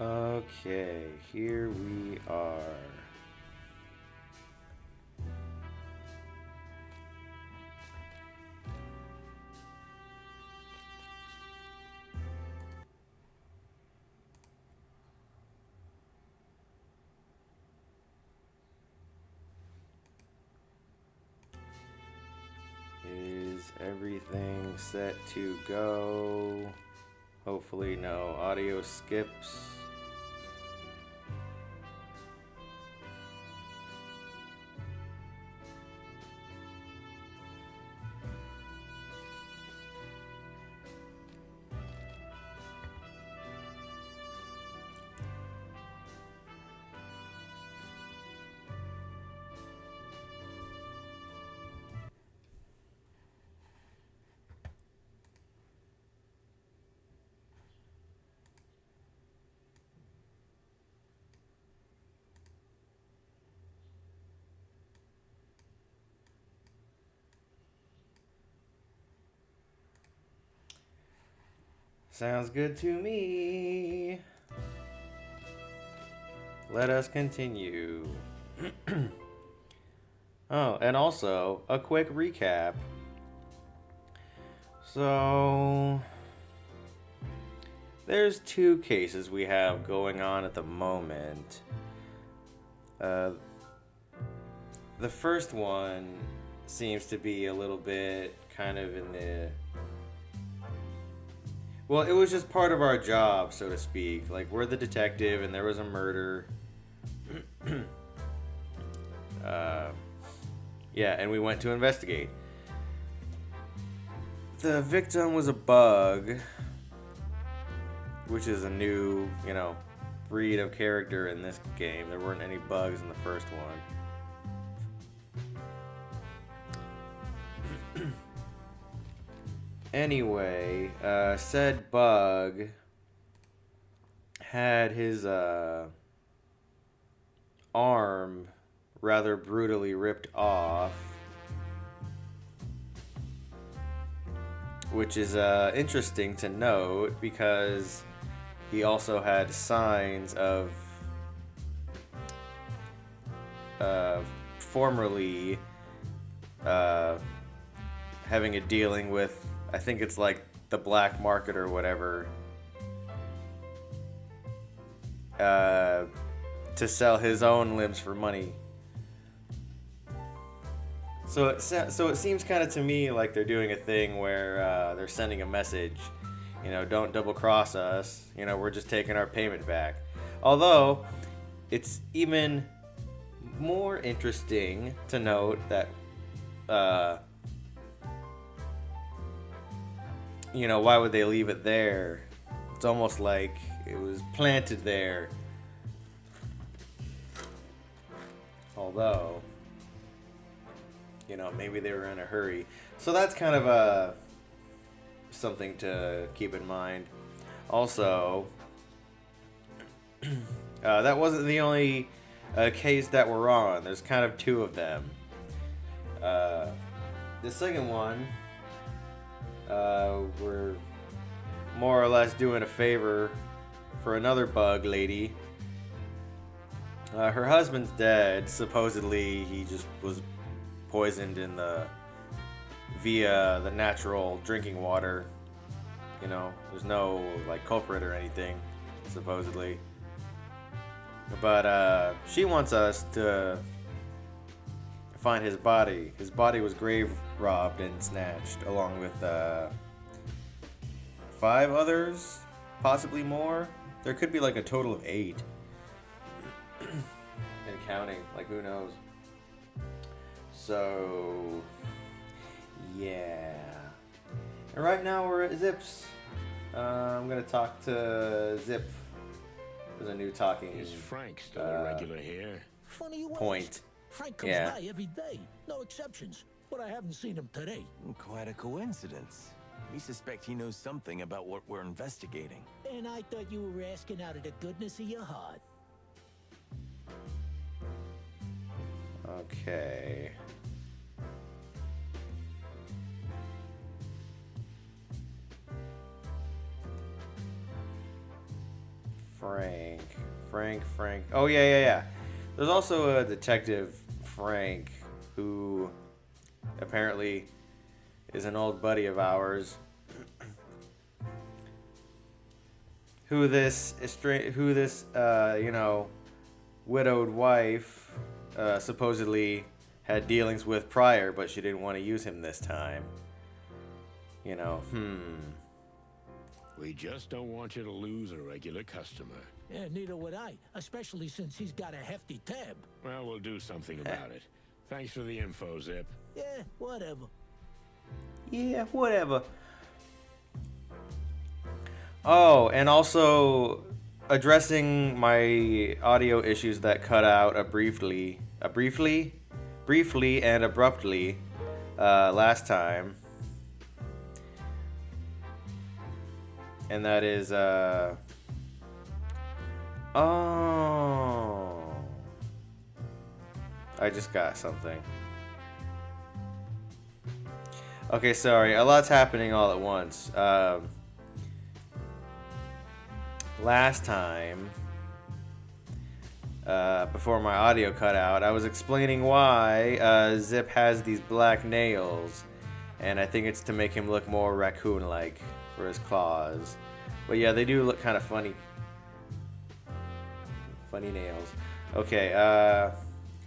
Okay, here we are. Is everything set to go? Hopefully no audio skips. Sounds good to me. Let us continue. Oh, and also a quick recap. So, there's two cases we have going on at the moment. The first one seems to be a little bit kind of in the... Well, it was just part of our job, so to speak. Like, we're the detective and there was a murder. Yeah, and we went to investigate. The victim was a bug, which is a new, breed of character in this game. There weren't any bugs in the first one. Anyway, said bug had his arm rather brutally ripped off, which is interesting to note because he also had signs of formerly having a dealing with, I think it's like the black market or whatever, to sell his own limbs for money. So it seems kind of to me like they're doing a thing where they're sending a message, don't double cross us, we're just taking our payment back. Although, it's even more interesting to note that, why would they leave it there? It's almost like it was planted there. Although, maybe they were in a hurry. So that's kind of something to keep in mind. Also, that wasn't the only case that we're on. There's kind of two of them. The second one, we're more or less doing a favor for another bug lady. Her husband's dead. Supposedly, he just was poisoned via the natural drinking water. There's no culprit or anything, supposedly. But she wants us to find his body. His body was grave robbed and snatched, along with 5 others, possibly more. There could be a total of 8. And counting, who knows. So, yeah. And right now we're at Zip's. I'm gonna talk to Zip. There's a new talking. Is Frank still a regular here? Funny you point. ask. Frank comes by every day, no exceptions. But I haven't seen him today. Quite a coincidence. We suspect he knows something about what we're investigating. And I thought you were asking out of the goodness of your heart. Okay. Frank. Oh, yeah. There's also a detective, Frank, who apparently is an old buddy of ours. Who this widowed wife supposedly had dealings with prior, but she didn't want to use him this time. We just don't want you to lose a regular customer. Yeah, neither would I, especially since he's got a hefty tab. Well, we'll do something about it. Thanks for the info, Zip. Yeah, whatever. Yeah, whatever. Oh, and also addressing my audio issues that cut out briefly and abruptly last time. And that is, oh, I just got something. Okay, sorry, a lot's happening all at once. Last time, before my audio cut out, I was explaining why Zip has these black nails, and I think it's to make him look more raccoon-like for his claws. But yeah, they do look kind of funny. Funny nails. Okay,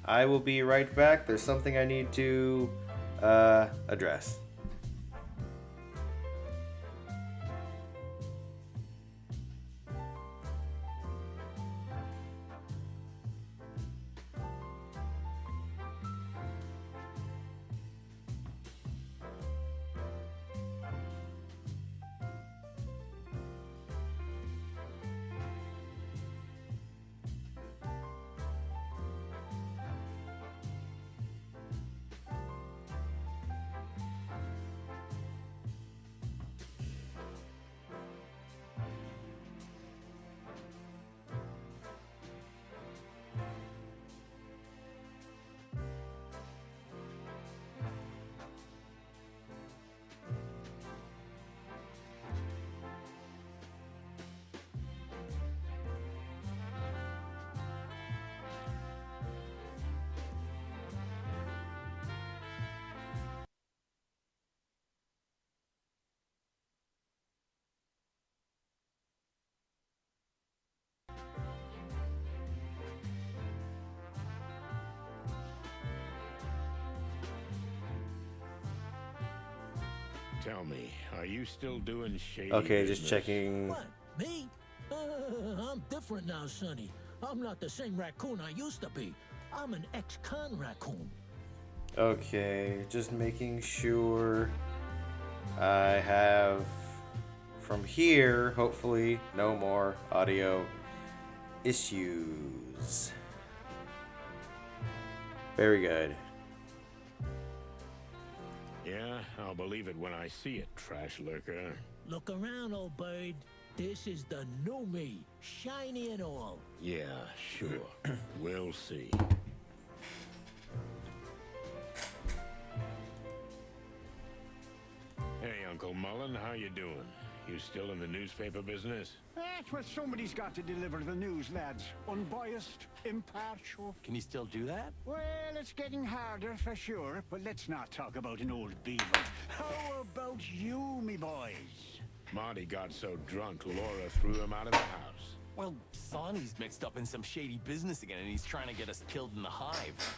I will be right back. There's something I need to address. Tell me, are you still doing shady Okay, business? just checking. What, me? I'm different now, Sonny. I'm not the same raccoon I used to be. I'm an ex-con raccoon. Okay, just making sure I have from here, hopefully, no more audio issues. Very good. Yeah, I'll believe it when I see it, trash lurker. Look around, old bird. This is the new me, shiny and all. Yeah, sure. We'll see. Hey, Uncle Mullen, how you doing? You still in the newspaper business? That's what somebody's got to deliver the news, lads. Unbiased, impartial. Can you still do that? Well, it's getting harder for sure, but let's not talk about an old beaver. How about you, me boys? Marty got so drunk, Laura threw him out of the house. Well, Sonny's mixed up in some shady business again, and he's trying to get us killed in the hive.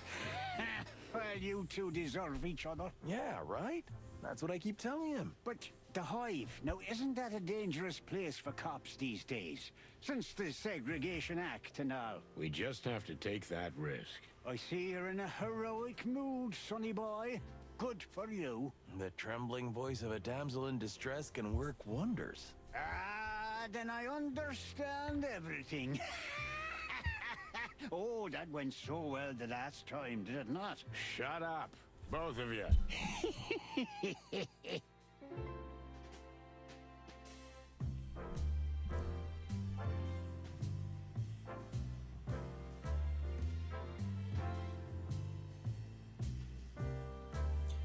Well, you two deserve each other. Yeah, right? That's what I keep telling him. But the hive, now isn't that a dangerous place for cops these days? Since the Segregation Act and all. We just have to take that risk. I see you're in a heroic mood, sonny boy. Good for you. The trembling voice of a damsel in distress can work wonders. Ah, then I understand everything. Oh, that went so well the last time, did it not? Shut up, both of you.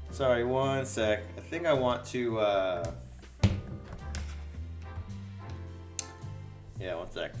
Sorry, one sec. I think I want to, yeah, one sec.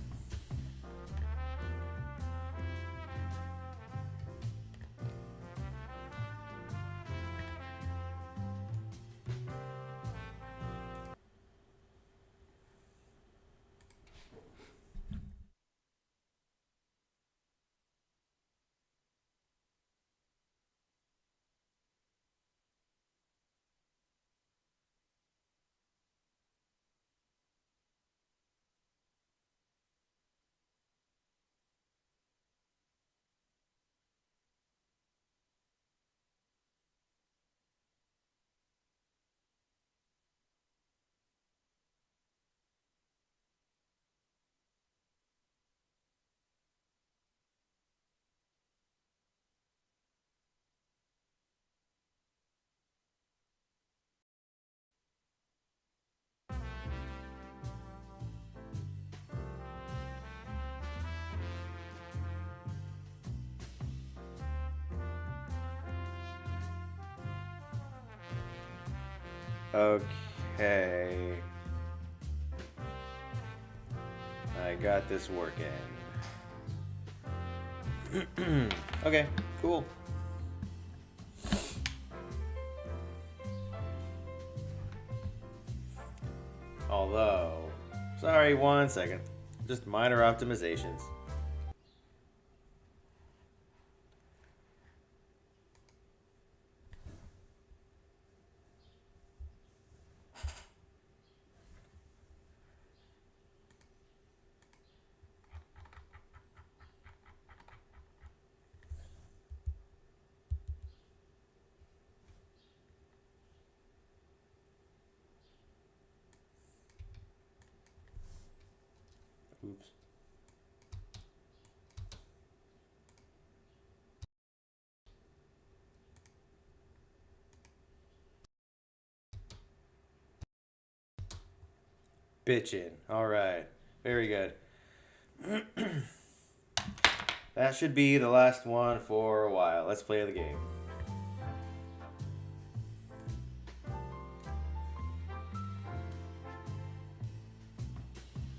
Okay. I got this working. Okay, cool. Although, sorry, 1 second. Just minor optimizations. Oops. Bitchin'. Alright. Very good. That should be the last one for a while. Let's play the game.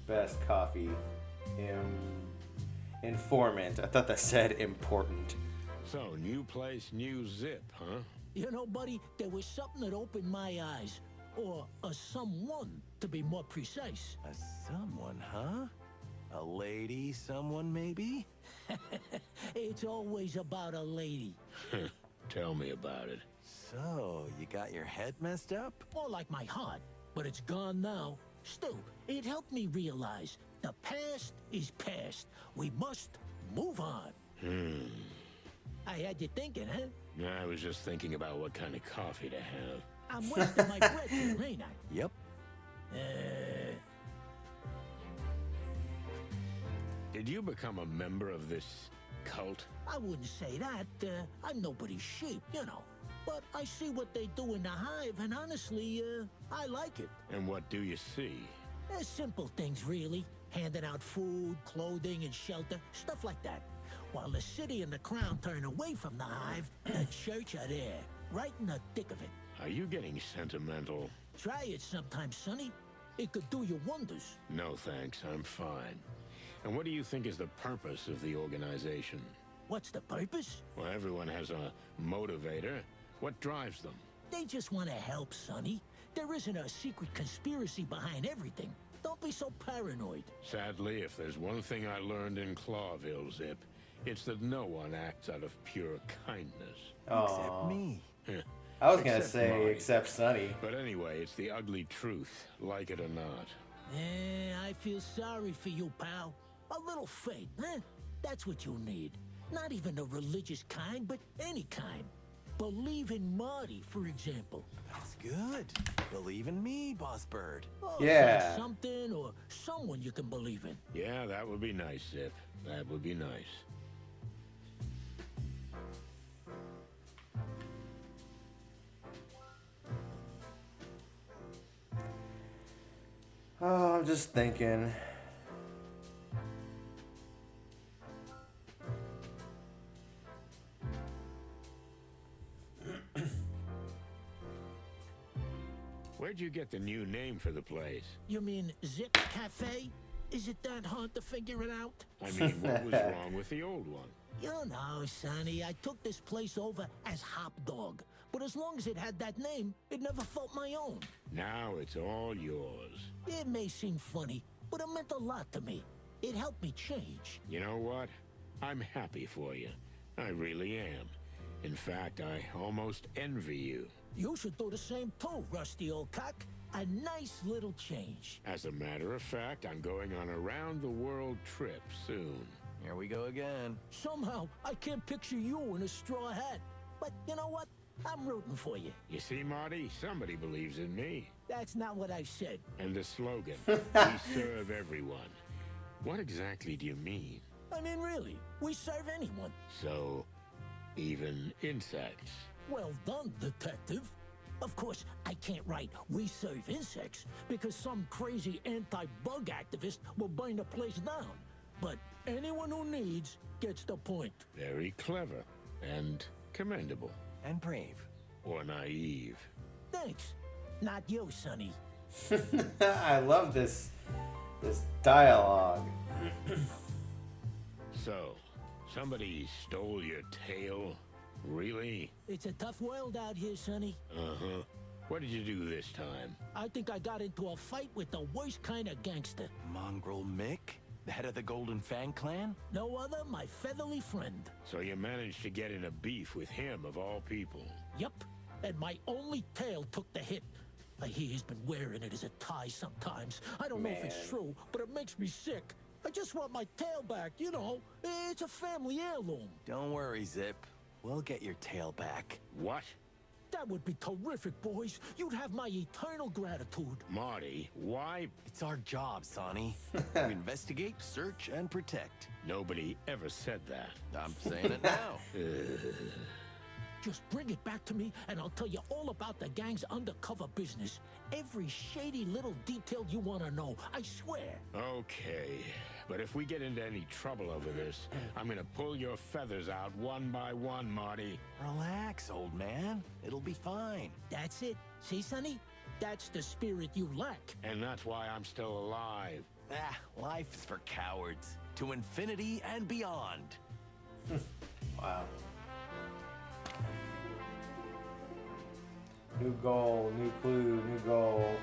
Best coffee. Informant. I thought that said important. So, new place, new zip, huh? You know, buddy, there was something that opened my eyes. Or a someone, to be more precise. A someone, huh? A lady, someone maybe? It's always about a lady. Tell me about it. So, you got your head messed up? More like my heart, but it's gone now. Still, it helped me realize the past is past. We must move on. I had you thinking, huh? I was just thinking about what kind of coffee to have. I'm wasting my breath here, ain't I? Yep. Did you become a member of this cult? I wouldn't say that. I'm nobody's sheep, you know. But I see what they do in the hive, and honestly, I like it. And what do you see? They're simple things, really. Handing out food, clothing, and shelter, stuff like that. While the city and the crown turn away from the hive, the church are there, right in the thick of it. Are you getting sentimental? Try it sometime, Sonny. It could do you wonders. No, thanks. I'm fine. And what do you think is the purpose of the organization? What's the purpose? Well, everyone has a motivator. What drives them? They just want to help, Sonny. There isn't a secret conspiracy behind everything. Don't be so paranoid. Sadly, if there's one thing I learned in Clawville, Zip, it's that no one acts out of pure kindness. Except me. I was gonna Except say, mine. except Sunny. But anyway, it's the ugly truth, like it or not. I feel sorry for you, pal. A little faith, huh? That's what you need. Not even a religious kind, but any kind. Believe in Marty, for example. That's good. Believe in me, Boss Bird. Oh, Yeah. find something or someone you can believe in. Yeah, that would be nice, Zip. That would be nice. Oh, I'm just thinking. Where'd you get the new name for the place? You mean Zip Cafe? Is it that hard to figure it out? I mean, what was wrong with the old one? You know, Sonny, I took this place over as Hop Dog. But as long as it had that name, it never felt my own. Now it's all yours. It may seem funny, but it meant a lot to me. It helped me change. You know what? I'm happy for you. I really am. In fact, I almost envy you. You should do the same too, rusty old cock. A nice little change. As a matter of fact, I'm going on a round-the-world trip soon. Here we go again. Somehow, I can't picture you in a straw hat. But you know what? I'm rooting for you. You see, Marty, somebody believes in me. That's not what I said. And the slogan, we serve everyone. What exactly do you mean? I mean, really, we serve anyone. So, even insects? Well done, detective. Of course, I can't write "we serve insects" because some crazy anti-bug activist will burn the place down. But anyone who needs gets the point. Very clever and commendable. And brave. Or naive. Thanks. Not you, Sonny. I love this dialogue. So, somebody stole your tail? Really? It's a tough world out here, Sonny. Uh-huh. What did you do this time? I think I got into a fight with the worst kind of gangster. Mongrel Mick? The head of the Golden Fang clan? No other, my feathery friend. So you managed to get in a beef with him, of all people. Yup, and my only tail took the hit. I hear he's been wearing it as a tie sometimes. I don't know if it's true, but it makes me sick. I just want my tail back, you know. It's a family heirloom. Don't worry, Zip. We'll get your tail back. What? That would be terrific, boys. You'd have my eternal gratitude. Marty, why? It's our job, Sonny. We investigate, search, and protect. Nobody ever said that. I'm saying it now. Just bring it back to me, and I'll tell you all about the gang's undercover business. Every shady little detail you want to know, I swear. Okay, but if we get into any trouble over this, I'm gonna pull your feathers out one by one, Marty. Relax, old man. It'll be fine. That's it. See, Sonny? That's the spirit you lack. And that's why I'm still alive. Ah, life is for cowards. To infinity and beyond. Wow. New goal, new clue, new goal.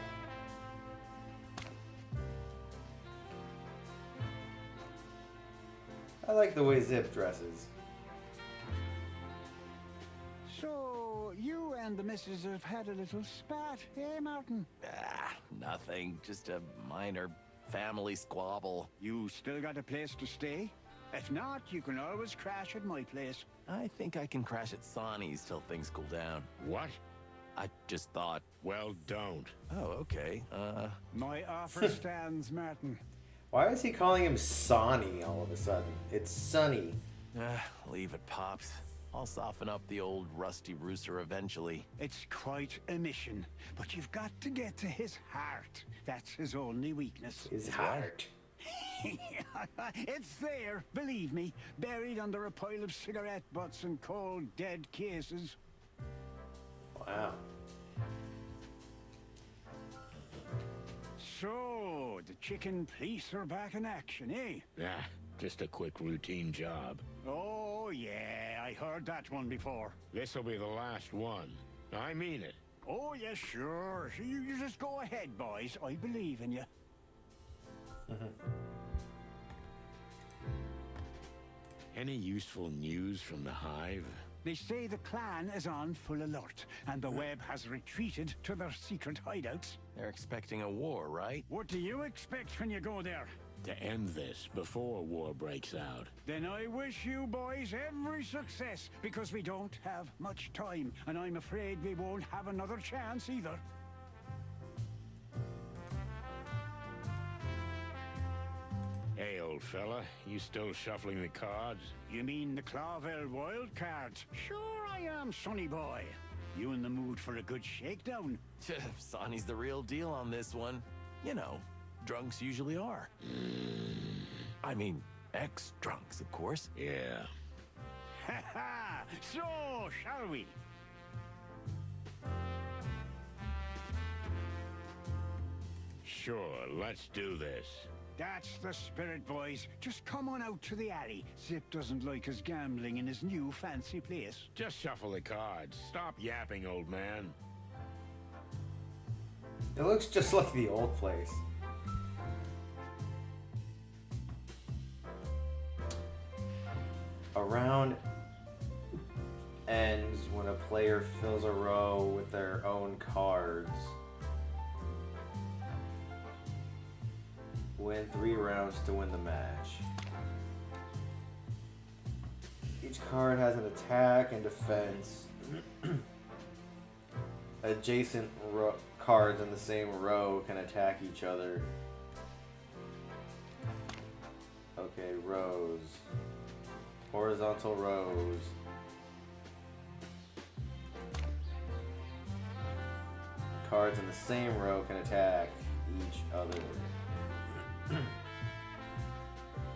I like the way Zip dresses. So, you and the missus have had a little spat, eh, Martin? Ah, nothing. Just a minor family squabble. You still got a place to stay? If not, you can always crash at my place. I think I can crash at Sonny's till things cool down. What? I just thought, Well, don't. oh, okay. My offer stands, Martin. Why is he calling him Sonny all of a sudden? It's Sonny. Leave it, Pops. I'll soften up the old rusty rooster eventually. It's quite a mission, but you've got to get to his heart. That's his only weakness. His heart. It's there, believe me, buried under a pile of cigarette butts and cold, dead cases. Wow. So, the chicken police are back in action, eh? Ah, just a quick routine job. Oh, yeah, I heard that one before. This'll be the last one. I mean it. Oh, yeah, sure. You just go ahead, boys. I believe in you. Any useful news from the Hive? They say the clan is on full alert, and the web has retreated to their secret hideouts. They're expecting a war, right? What do you expect when you go there? To end this before war breaks out. Then I wish you boys every success, because we don't have much time, and I'm afraid we won't have another chance either. Hey, old fella, you still shuffling the cards? You mean the Clawville wild cards? Sure I am, sonny boy. You in the mood for a good shakedown? Sonny's the real deal on this one. You know, drunks usually are. I mean, ex-drunks, of course. Yeah. Ha ha! So, shall we? Sure, let's do this. That's the spirit, boys. Just come on out to the alley. Zip doesn't like us gambling in his new fancy place. Just shuffle the cards. Stop yapping, old man. It looks just like the old place. A round ends when a player fills a row with their own cards. Win 3 rounds to win the match. Each card has an attack and defense. Adjacent cards in the same row can attack each other. Okay, rows. Horizontal rows. Cards in the same row can attack each other.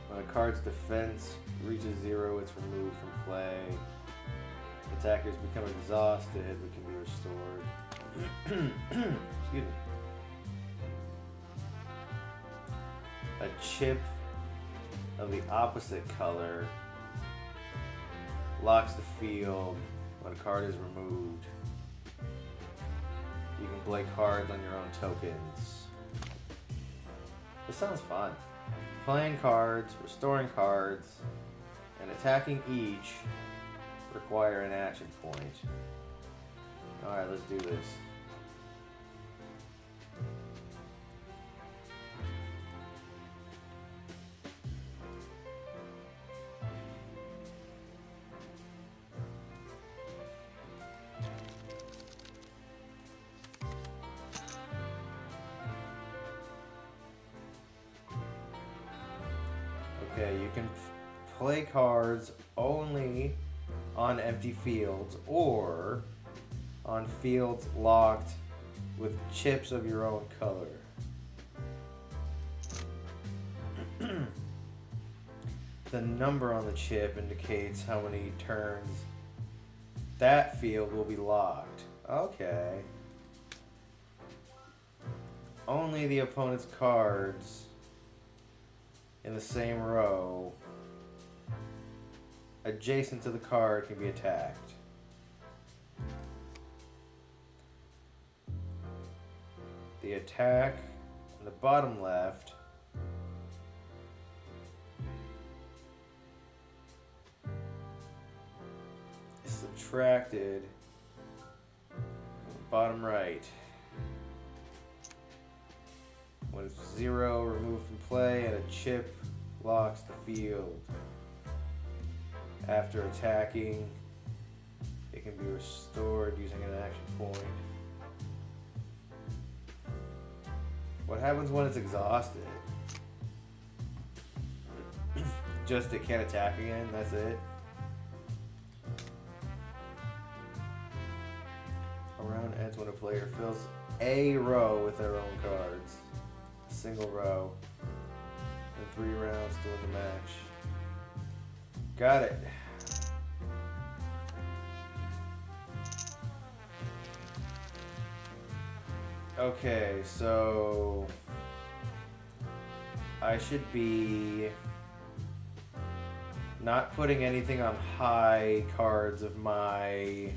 When a card's defense reaches 0, it's removed from play. Attackers become exhausted but can be restored. Excuse me. A chip of the opposite color locks the field when a card is removed. You can play cards on your own tokens. This sounds fun. Playing cards, restoring cards, and attacking each require an action point. Alright, let's do this. Okay, you can play cards only on empty fields or on fields locked with chips of your own color. The number on the chip indicates how many turns that field will be locked. Okay. Only the opponent's cards in the same row adjacent to the card can be attacked. The attack in the bottom left is subtracted from the bottom right. When it's 0, removed from play, and a chip locks the field. After attacking, it can be restored using an action point. What happens when it's exhausted? Just it can't attack again, that's it? A round ends when a player fills a row with their own cards. A single row. And 3 rounds to win the match. Got it. Okay, so I should be not putting anything on high cards of my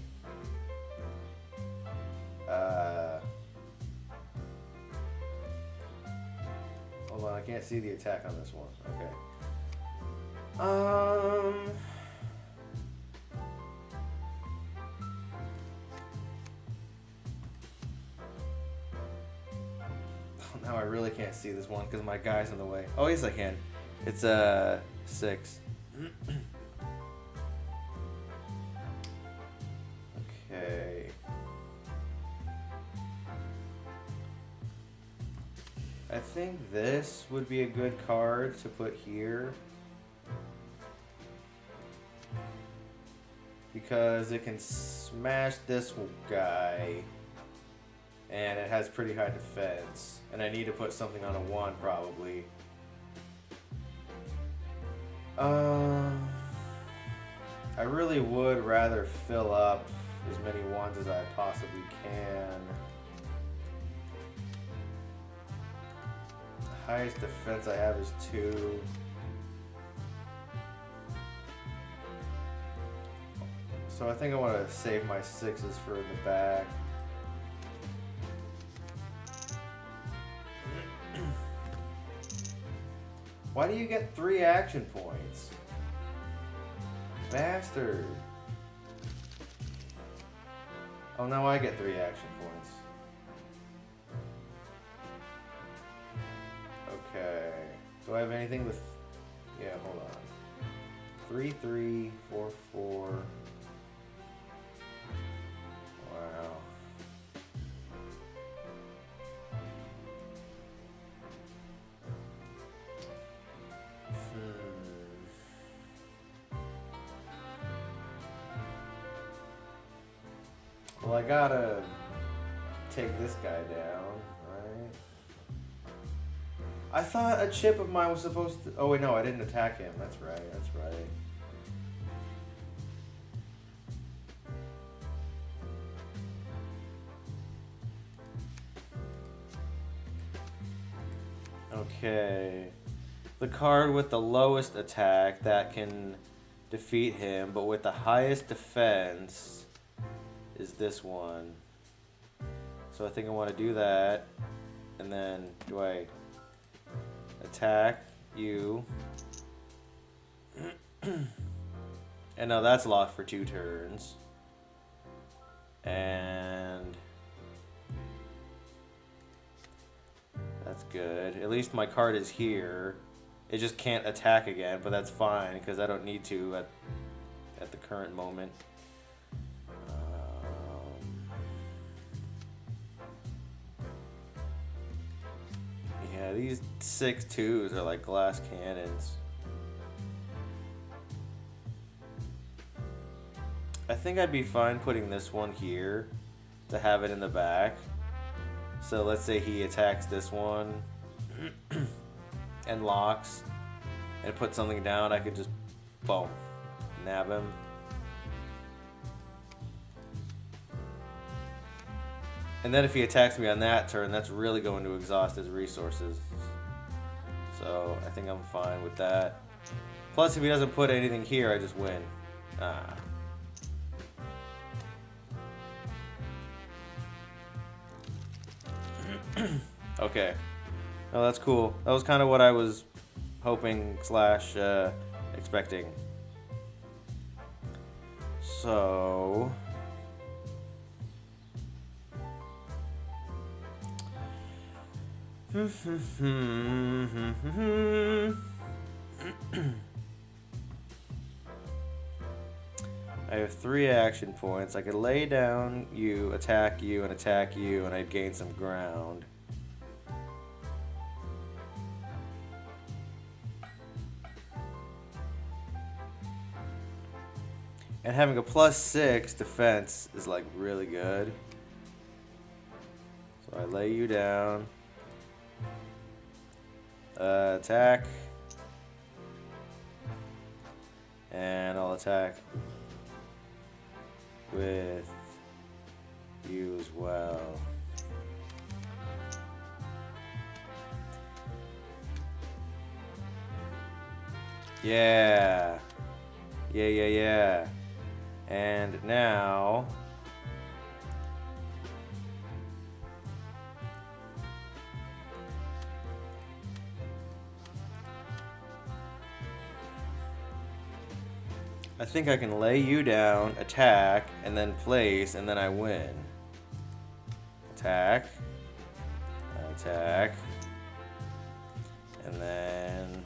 hold on, I can't see the attack on this one. Okay. Now I really can't see this one because my guy's in the way. Oh, yes I can. It's 6. Okay. I think this would be a good card to put here. Because it can smash this guy. And it has pretty high defense. And I need to put something on a 1 probably. I really would rather fill up as many 1s as I possibly can. The highest defense I have is 2. So I think I want to save my 6s for the back. Why do you get 3 action points? Bastard. Oh, now I get 3 action points. Okay. Do I have anything with... Yeah, hold on. 3, 3, 4, 4. Wow. Well, I gotta take this guy down, right? I thought a chip of mine was supposed to... Oh, wait, no, I didn't attack him. That's right, that's right. Okay. The card with the lowest attack that can defeat him, but with the highest defense is this one. So I think I want to do that. And then do I attack you? And now that's locked for 2 turns. And that's good. At least my card is here. It just can't attack again, but that's fine because I don't need to at the current moment. Yeah, these 6/2s are like glass cannons. I think I'd be fine putting this one here to have it in the back. So let's say he attacks this one and locks and put something down, I could just boom, nab him. And then if he attacks me on that turn, that's really going to exhaust his resources. So I think I'm fine with that. Plus, if he doesn't put anything here, I just win. Ah. Okay. Oh, that's cool. That was kind of what I was hoping / expecting. So... I have 3 action points. I could lay down you, and attack you, and I'd gain some ground. And having a +6 defense is like really good. So I lay you down. Attack. And I'll attack with you as well. Yeah. Yeah. And now I think I can lay you down, attack, and then place, and then I win. Attack. Attack. And then...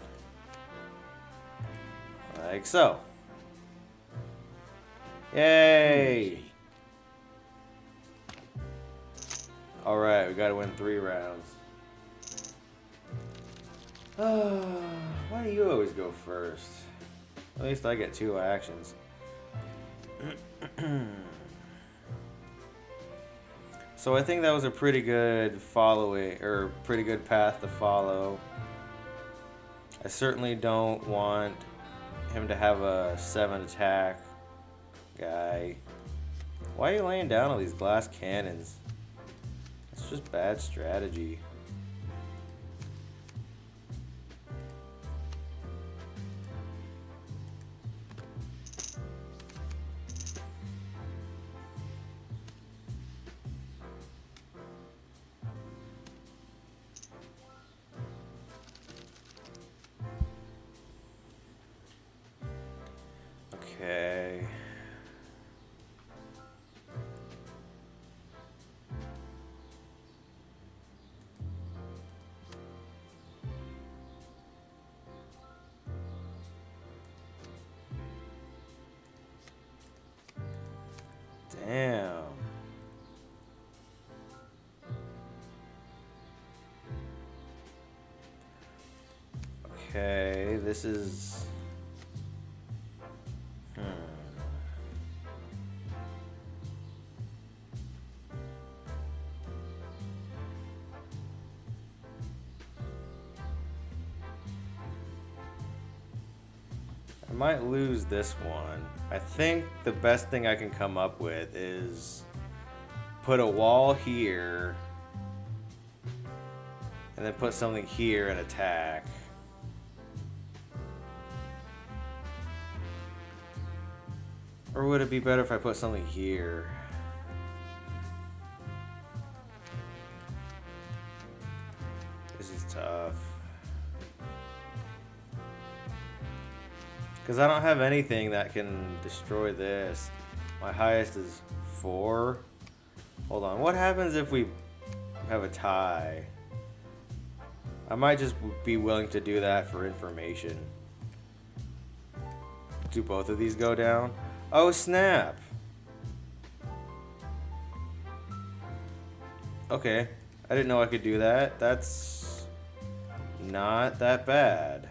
like so. Yay! Alright, we gotta win 3 rounds. Why do you always go first? At least I get 2 actions. So I think that was a pretty good pretty good path to follow. I certainly don't want him to have a 7 attack guy. Why are you laying down all these glass cannons? It's just bad strategy. Okay. Damn. Okay, this is... I might lose this one. I think the best thing I can come up with is put a wall here, and And then put something here and attack. Or would it be better if I put something here? This is tough. Because I don't have anything that can destroy this. My highest is 4. Hold on. What happens if we have a tie? I might just be willing to do that for information. Do both of these go down? Oh, snap. Okay. I didn't know I could do that. That's not that bad.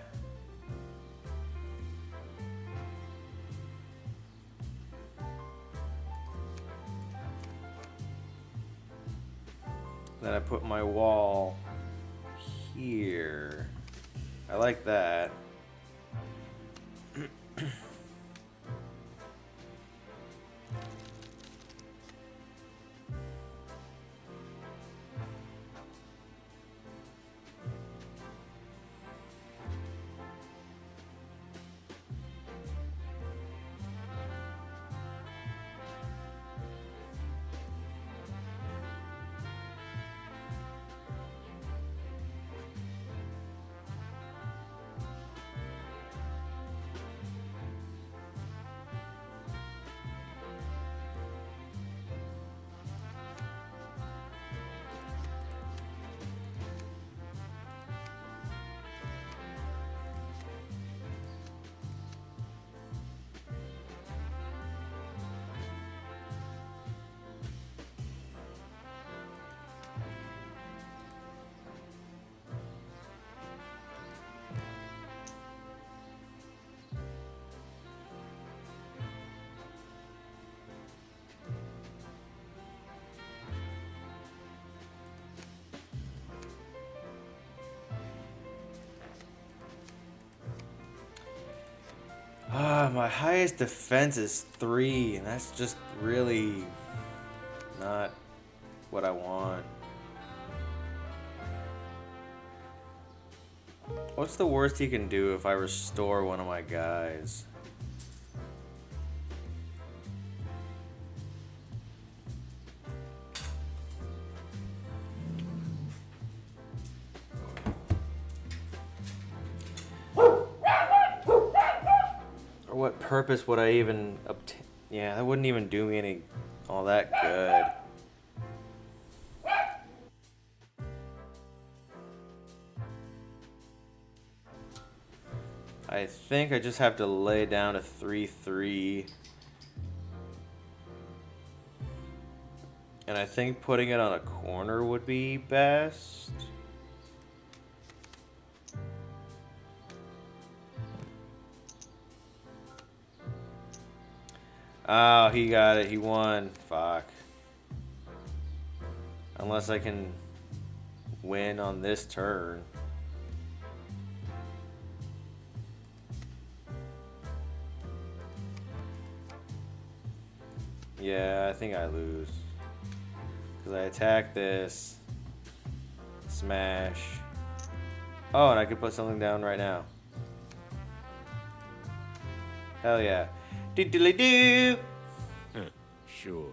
Then I put my wall here. I like that. My highest defense is 3, and that's just really not what I want. What's the worst he can do if I restore one of my guys? What purpose would I even obtain? Yeah, that wouldn't even do me any all that good. I think I just have to lay down a 3/3. And I think putting it on a corner would be best. Oh, he got it. He won. Fuck. Unless I can win on this turn. Yeah, I think I lose. Because I attack this. Smash. Oh, and I could put something down right now. Hell yeah. Diddly-doo! Sure.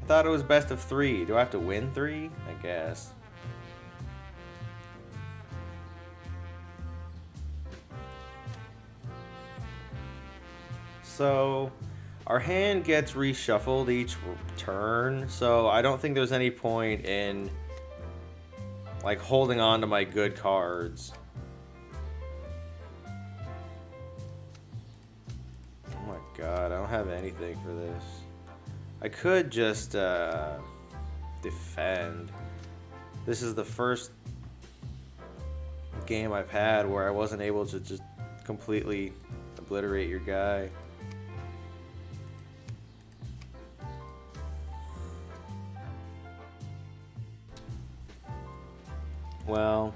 I thought it was best of 3. Do I have to win 3? I guess. So, our hand gets reshuffled each turn, so I don't think there's any point in like holding on to my good cards. Oh my god, I don't have anything for this. I could just defend. This is the first game I've had where I wasn't able to just completely obliterate your guy. Well,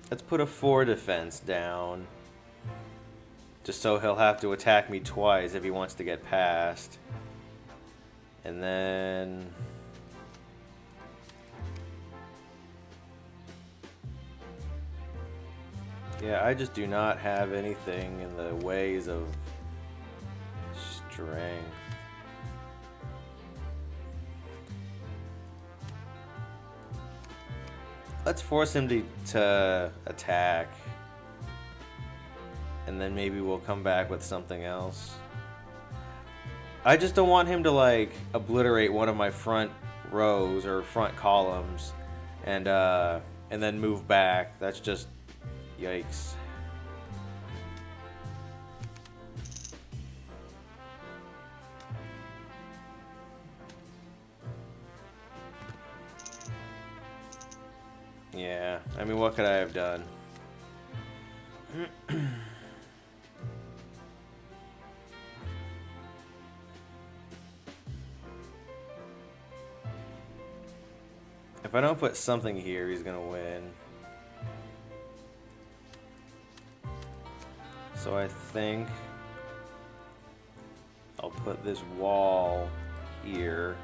Let's put a 4 defense down. Just so he'll have to attack me twice if he wants to get past. And then... yeah, I just do not have anything in the ways of strength. Let's force him to attack. And then maybe we'll come back with something else. I just don't want him to like obliterate one of my front rows or front columns and then move back. That's just yikes. Yeah, I mean, what could I have done? If I don't put something here, he's gonna win. So I think I'll put this wall here.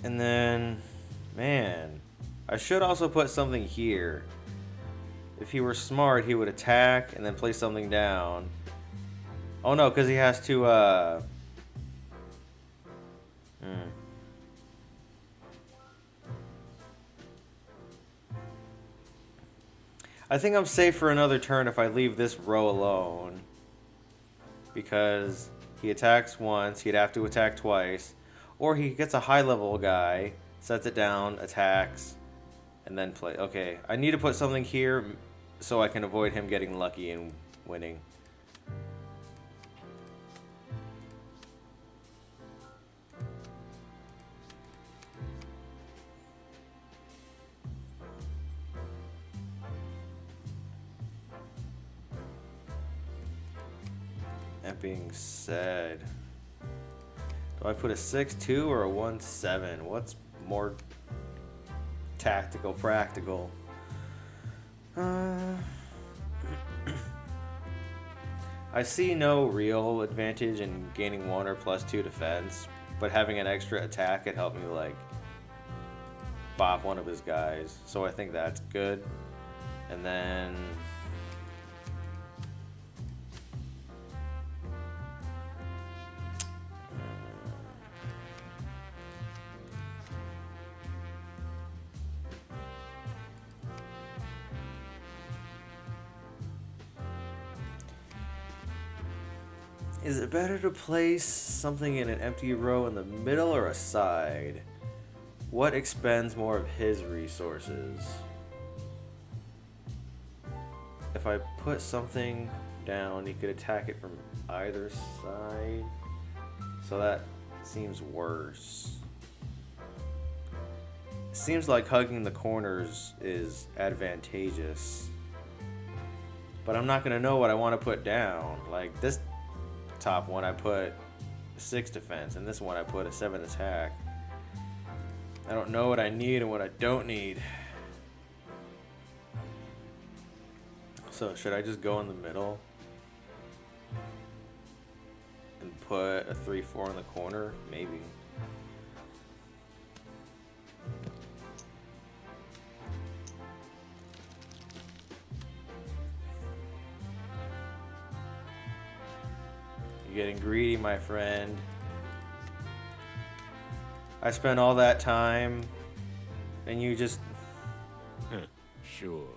And then, man, I should also put something here. If he were smart, he would attack and then place something down. Oh no, because he has to, I think I'm safe for another turn if I leave this row alone. Because he attacks once, he'd have to attack twice. Or he gets a high level guy, sets it down, attacks, and then play. Okay, I need to put something here so I can avoid him getting lucky and winning. That being said, do I put a 6-2 or a 1-7? What's more tactical, practical? I see no real advantage in gaining 1 or +2 defense, but having an extra attack could help me like bop one of his guys. So I think that's good. And then is it better to place something in an empty row in the middle or a side? What expends more of his resources? If I put something down, he could attack it from either side. So that seems worse. Seems like hugging the corners is advantageous. But I'm not going to know what I want to put down. Like this top one I put 6 defense, and this one I put a 7 attack. I don't know what I need and what I don't need. So should I just go in the middle and put a 3-4 in the corner? Maybe. You're getting greedy, my friend. I spent all that time and you just... Sure.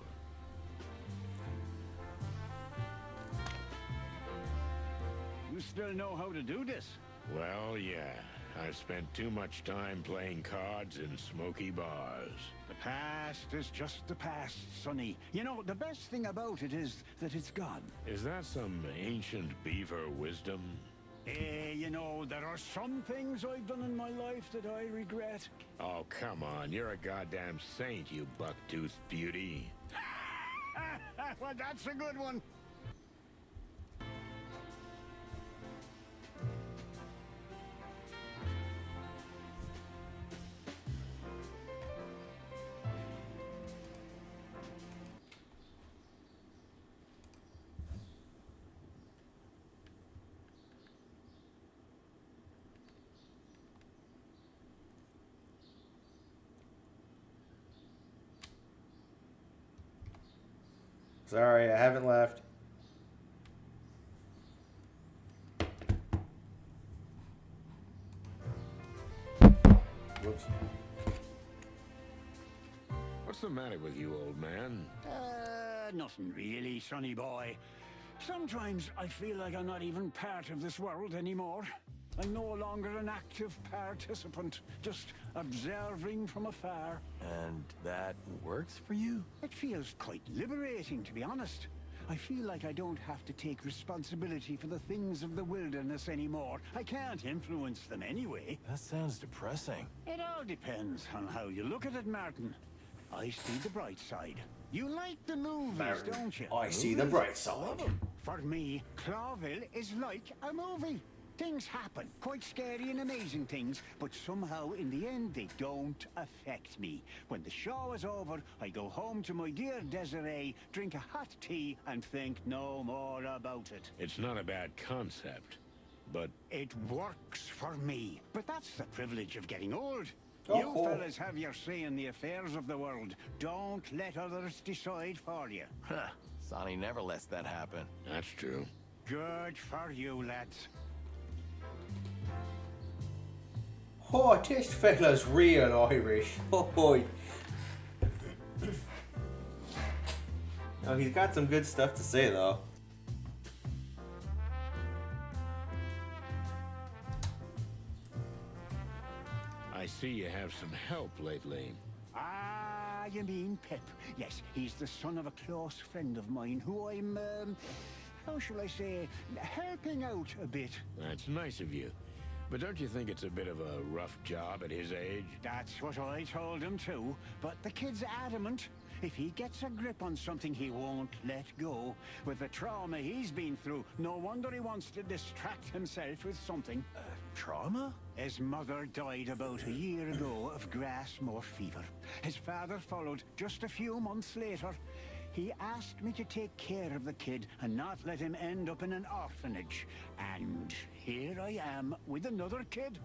You still know how to do this? Well, yeah. I've spent too much time playing cards in smoky bars. The past is just the past, Sonny. You know, the best thing about it is that it's gone. Is that some ancient beaver wisdom? You know, there are some things I've done in my life that I regret. Oh, come on. You're a goddamn saint, you buck-toothed beauty. Well, that's a good one. Sorry, I haven't left. Whoops. What's the matter with you, old man? Nothing really, sonny boy. Sometimes I feel like I'm not even part of this world anymore. I'm no longer an active participant, just observing from afar. And that works for you? It feels quite liberating, to be honest. I feel like I don't have to take responsibility for the things of the wilderness anymore. I can't influence them anyway. That sounds depressing. It all depends on how you look at it, Martin. I see the bright side. You like the movies, don't you? I see the bright side. For me, Clawville is like a movie. Things happen, quite scary and amazing things, but somehow in the end they don't affect me. When the show is over, I go home to my dear Desiree, drink a hot tea, and think no more about it. It's not a bad concept, but It works for me. But that's the privilege of getting old. Oh. You fellas have your say in the affairs of the world. Don't let others decide for you. Huh. Sonny never lets that happen. that's true. Good for you, lads. Oh, this fella's real Irish. Oh, oh, he's got some good stuff to say, though. I see you have some help lately. Ah, you mean Pip. Yes, he's the son of a close friend of mine who I'm, how shall I say, helping out a bit. That's nice of you. But don't you think it's a bit of a rough job at his age? That's what I told him too, but the kid's adamant. If he gets a grip on something, he won't let go. With the trauma he's been through, no wonder he wants to distract himself with something. Trauma? His mother died about a year ago of grass-moor fever. His father followed just a few months later. He asked me to take care of the kid and not let him end up in an orphanage. And here I am with another kid.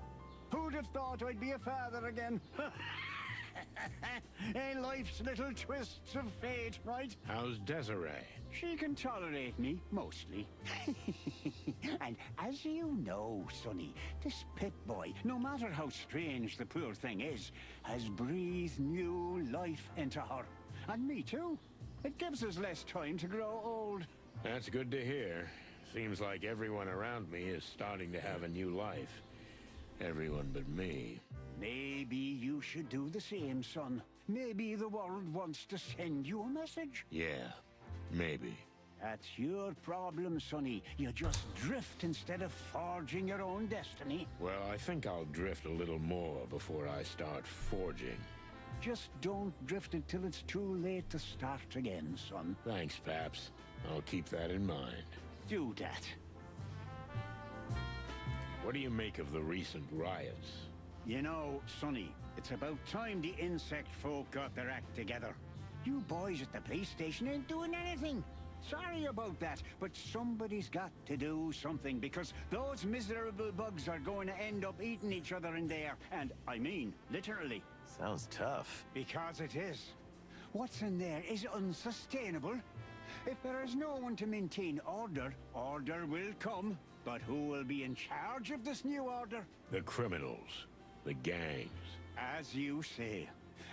Who'd have thought I'd be a father again? Hey, life's little twists of fate, right? How's Desiree? She can tolerate me, mostly. And as you know, Sonny, this Pip boy, no matter how strange the poor thing is, has breathed new life into her. And me too. It gives us less time to grow old. That's good to hear. Seems like everyone around me is starting to have a new life. Everyone but me. Maybe you should do the same, son. Maybe the world wants to send you a message. Yeah, maybe. That's your problem, Sonny. You just drift instead of forging your own destiny. Well, I think I'll drift a little more before I start forging. Just don't drift until it's too late to start again, son. Thanks, Paps. I'll keep that in mind. Do that. What do you make of the recent riots? You know, Sonny, it's about time the insect folk got their act together. You boys at the police station ain't doing anything. Sorry about that, but somebody's got to do something because those miserable bugs are going to end up eating each other in there. And I mean, literally. Sounds tough. Because it is. What's in there is unsustainable. If there is no one to maintain order, order will come. But who will be in charge of this new order? The criminals. The gangs. As you say.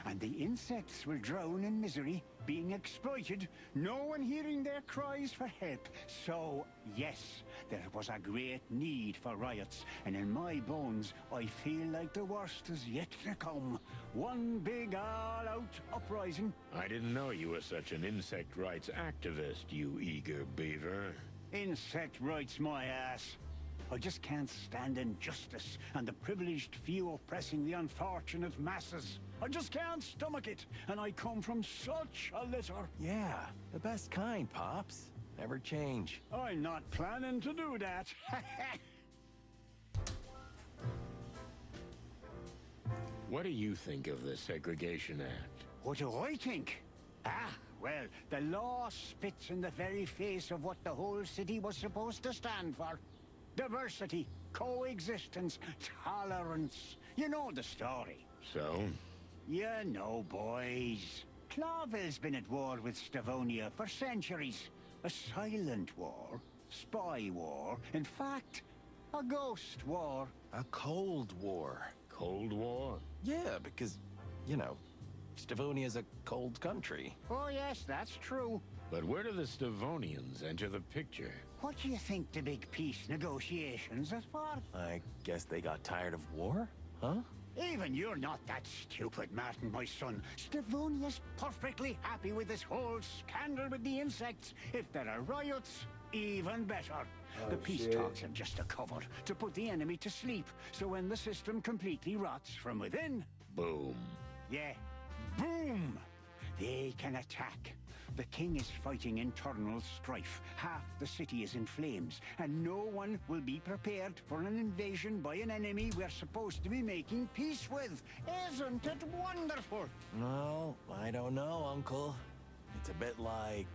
And the insects will drown in misery, being exploited, no one hearing their cries for help. So, yes, there was a great need for riots, and in my bones, I feel like the worst is yet to come. One big all-out uprising. I didn't know you were such an insect rights activist, you eager beaver. Insect rights my ass. I just can't stand injustice and the privileged few oppressing the unfortunate masses. I just can't stomach it, and I come from such a litter. Yeah, the best kind, Pops. Never change. I'm not planning to do that. What do you think of the Segregation Act? What do I think? Well, the law spits in the very face of what the whole city was supposed to stand for. Diversity, coexistence, tolerance. You know the story. So? You know, boys. Clawville's been at war with Stavonia for centuries. A silent war, spy war, in fact, a ghost war. A Cold War. Cold War? Yeah, because, you know, Stavonia's a cold country. Oh yes, that's true. But where do the Stavonians enter the picture? What do you think the big peace negotiations are for? I guess they got tired of war? Huh? Even you're not that stupid, Martin, my son. Stavonia's perfectly happy with this whole scandal with the insects. If there are riots, even better. The peace talks are just a cover to put the enemy to sleep, so when the system completely rots from within... Boom. Yeah, boom! They can attack. The king is fighting internal strife. Half the city is in flames, and no one will be prepared for an invasion by an enemy we're supposed to be making peace with. Isn't it wonderful? No, I don't know, Uncle. It's a bit like...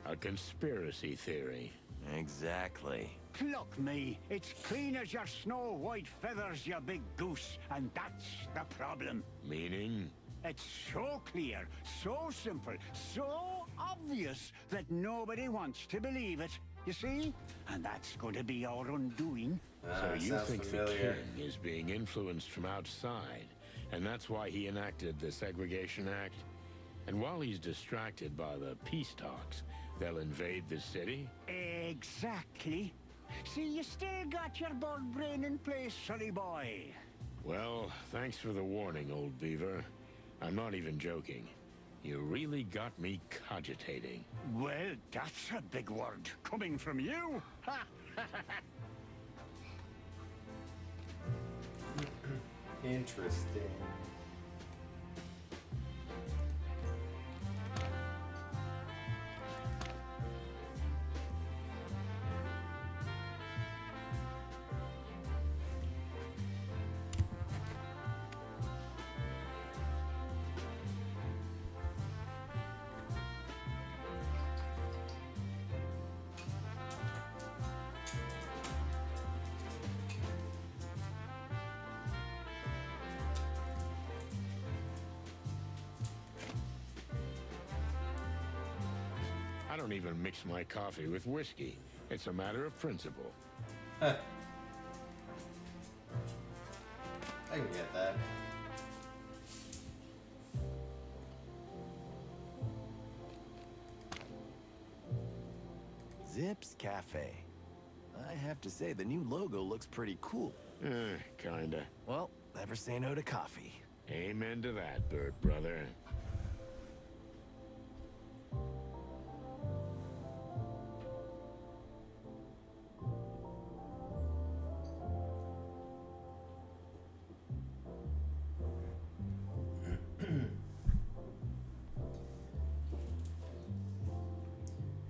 A conspiracy theory. Exactly. Pluck me. It's clean as your snow-white feathers, you big goose. And that's the problem. Meaning? It's so clear, so simple, so obvious that nobody wants to believe it. You see? And that's going to be our undoing. So you sounds think familiar. the king is being influenced from outside, and that's why he enacted the Segregation Act? And while he's distracted by the peace talks, they'll invade the city? Exactly. See, you still got your bird brain in place, sonny boy. Well, thanks for the warning, old beaver. I'm not even joking. You really got me cogitating. Well, that's a big word coming from you. Ha! Interesting. I don't even mix my coffee with whiskey. It's a matter of principle. Huh. I can get that. Zips Cafe. I have to say, the new logo looks pretty cool. Kinda. Well, never say no to coffee. Amen to that, Bert, brother.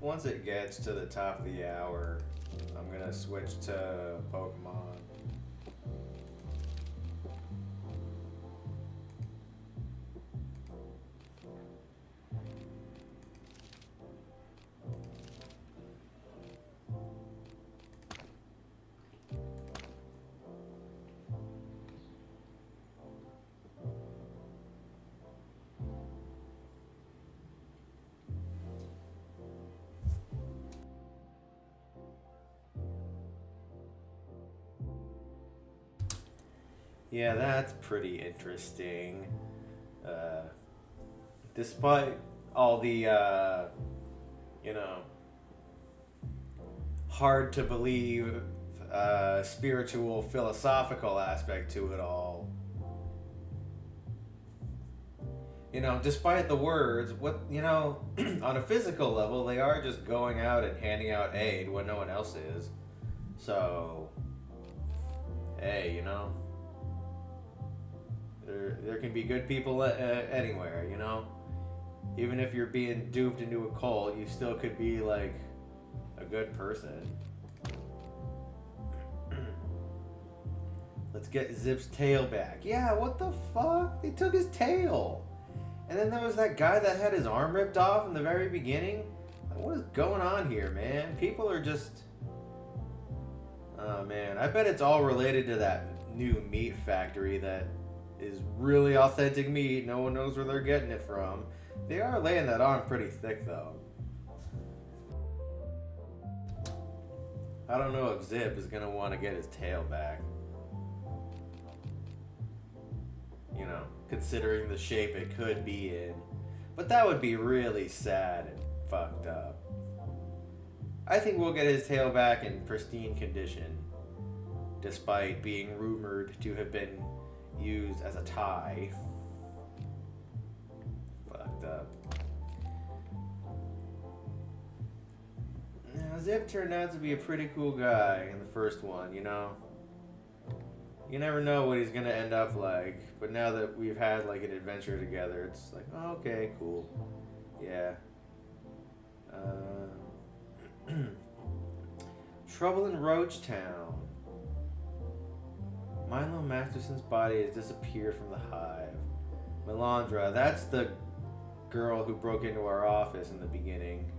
Once it gets to the top of the hour, I'm gonna switch to Pokemon. Yeah, that's pretty interesting. Despite all the, hard to believe, spiritual, philosophical aspect to it all. Despite the words, on a physical level, they are just going out and handing out aid when no one else is. So, hey, there can be good people anywhere, Even if you're being duped into a cult, you still could be, like, a good person. Let's get Zip's tail back. Yeah, what the fuck? They took his tail. And then there was that guy that had his arm ripped off in the very beginning. Like, what is going on here, man? People are just... Oh, man. I bet it's all related to that new meat factory that is really authentic meat. No one knows where they're getting it from. They are laying that on pretty thick, though. I don't know if Zip is going to want to get his tail back. You know, considering the shape it could be in. But that would be really sad and fucked up. I think we'll get his tail back in pristine condition, despite being rumored to have been used as a tie. Fucked up. Now, Zip turned out to be a pretty cool guy in the first one, you know? You never know what he's gonna end up like, but now that we've had like an adventure together, it's like, oh, okay, cool. Yeah. Trouble in Roach Town. Milo Masterson's body has disappeared from the Hive. Melandra, that's the girl who broke into our office in the beginning,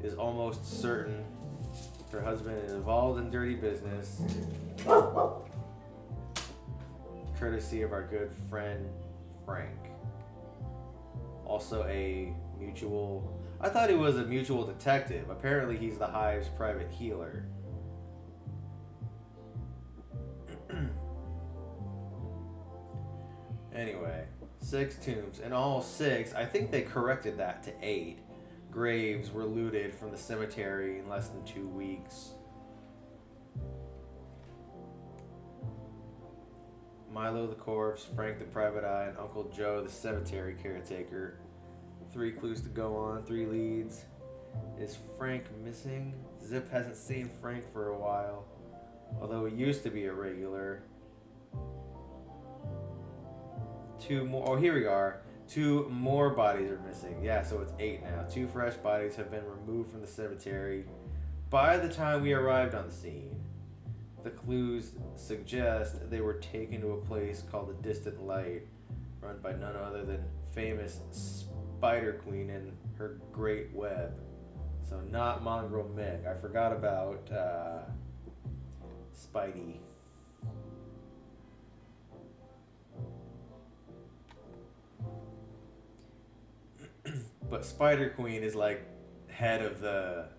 is almost certain her husband is involved in dirty business, courtesy of our good friend Frank. Also a mutual... I thought he was a mutual detective. Apparently he's the Hive's private healer. Anyway, 6 tombs. In all 6, I think they corrected that to 8. Graves were looted from the cemetery in less than 2 weeks. Milo the corpse, Frank the private eye, and Uncle Joe the cemetery caretaker. 3 clues to go on, 3 leads. Is Frank missing? Zip hasn't seen Frank for a while, although he used to be a regular. 2 more. Oh, here we are. 2 more bodies are missing. Yeah, so it's 8 now. 2 fresh bodies have been removed from the cemetery by the time we arrived on the scene. The clues suggest they were taken to a place called the Distant Light, run by none other than famous Spider Queen and her great web. So not Mongrel Mick. I forgot about Spidey. But Spider Queen is like head of the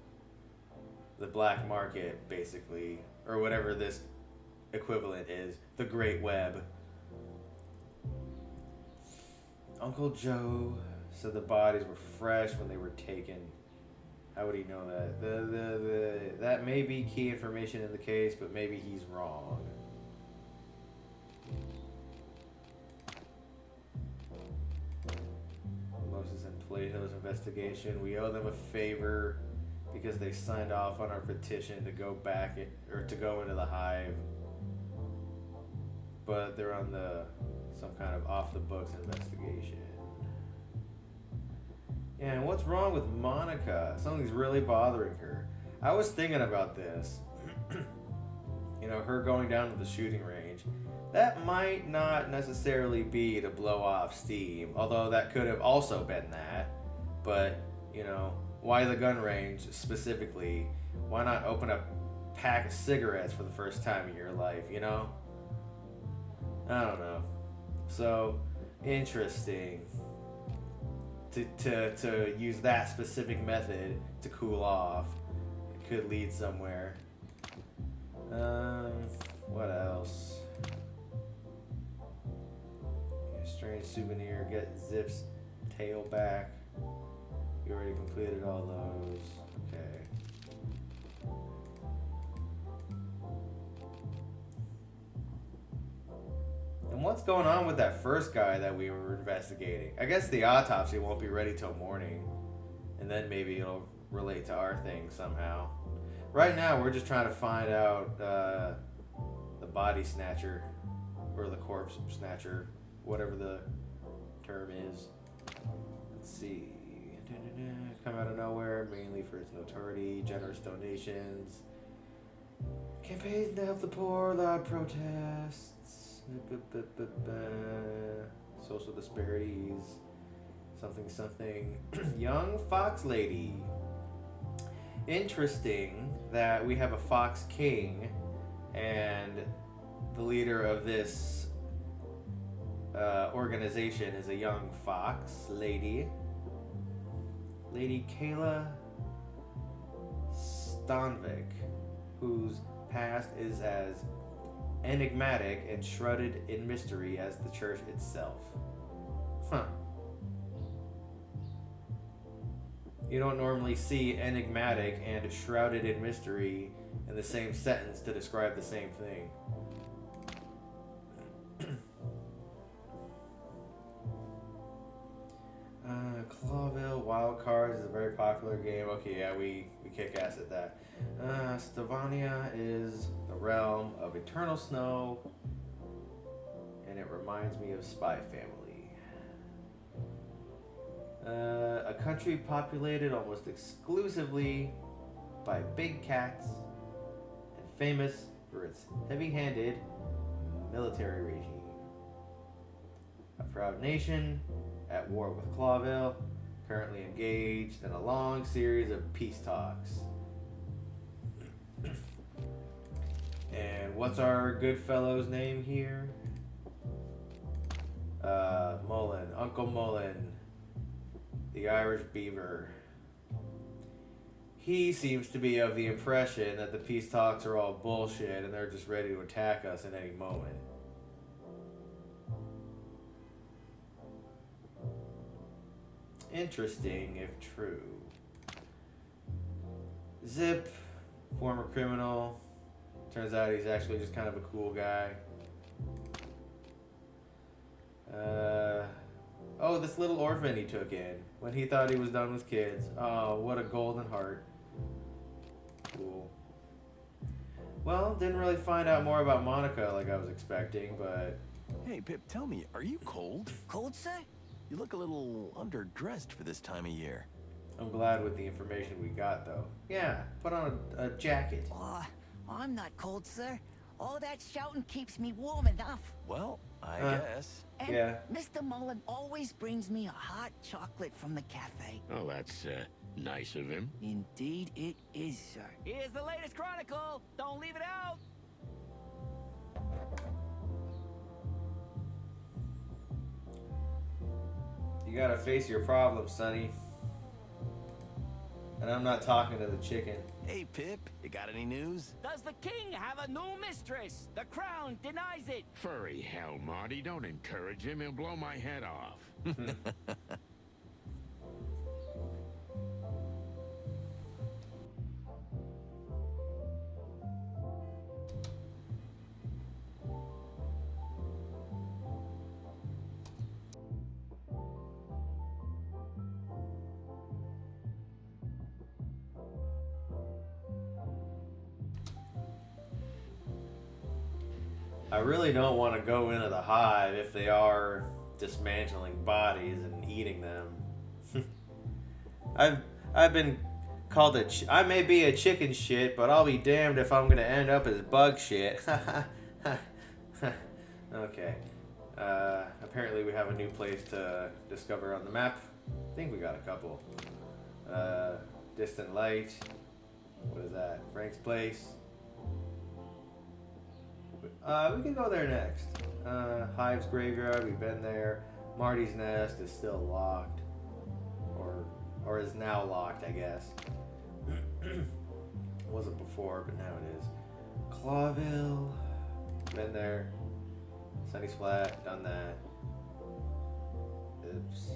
black market, basically, or whatever this equivalent is, the Great Web. Uncle Joe said the bodies were fresh when they were taken. How would he know that? That may be key information in the case, but maybe he's wrong. Moses and Plato's investigation. We owe them a favor because they signed off on our petition to go back or to go into the Hive, but they're on some kind of off the books investigation. Yeah, and what's wrong with Monica? Something's really bothering her. I was thinking about this. You know, her going down to the shooting range. That might not necessarily be to blow off steam, although that could have also been that. But, you know, why the gun range specifically? Why not open a pack of cigarettes for the first time in your life, you know? I don't know. So, interesting. To use that specific method to cool off. It could lead somewhere. What else? Yeah, strange souvenir. Get Zip's tail back. You already completed all those. Okay. And what's going on with that first guy that we were investigating? I guess the autopsy won't be ready till morning. And then maybe it'll relate to our thing somehow. Right now, we're just trying to find out the body snatcher. Or the corpse snatcher. Whatever the term is. Let's see. Come out of nowhere, mainly for its notoriety, generous donations. Campaigns to help the poor, loud protests. Social disparities. Something. Young Fox Lady. Interesting that we have a Fox King, and the leader of this organization is a young fox lady, Lady Kayla Stanvik, whose past is as enigmatic and shrouded in mystery as the church itself. Huh. You don't normally see enigmatic and shrouded in mystery in the same sentence to describe the same thing. Clawville Wild Cards is a very popular game. Okay, yeah, we kick ass at that. Stavania is the realm of eternal snow, and it reminds me of Spy Family. A country populated almost exclusively by big cats and famous for its heavy-handed military regime. A proud nation at war with Clawville, currently engaged in a long series of peace talks. And what's our good fellow's name here? Mullen, Uncle Mullen, the Irish Beaver. He seems to be of the impression that the peace talks are all bullshit and they're just ready to attack us at any moment. Interesting, if true. Zip, former criminal. Turns out he's actually just kind of a cool guy. Oh, this little orphan he took in when he thought he was done with kids. Oh, what a golden heart. Cool. Well, didn't really find out more about Monica like I was expecting, but... Hey, Pip, tell me, are you cold? Cold, sir? You look a little underdressed for this time of year. I'm glad with the information we got, though. Yeah, put on a jacket. I'm not cold, sir. All that shouting keeps me warm enough. Well, I guess. And Yeah. Mr. Mullen always brings me a hot chocolate from the cafe. Oh, that's nice of him. Indeed it is, sir. Here's the latest chronicle. Don't leave it out. You gotta face your problems, Sonny. And I'm not talking to the chicken. Hey, Pip, you got any news? Does the king have a new mistress? The crown denies it. Furry hell, Marty. Don't encourage him. He'll blow my head off. I really don't want to go into the hive if they are dismantling bodies and eating them. I've been called I may be a chicken shit, but I'll be damned if I'm gonna end up as bug shit. Okay. Apparently we have a new place to discover on the map. I think we got a couple. Distant Light. What is that? Frank's Place. We can go there next. Hive's Graveyard, we've been there. Marty's Nest is still locked. Or is now locked, I guess. Wasn't before, but now it is. Clawville, been there. Sunny's Flat, done that. Oops.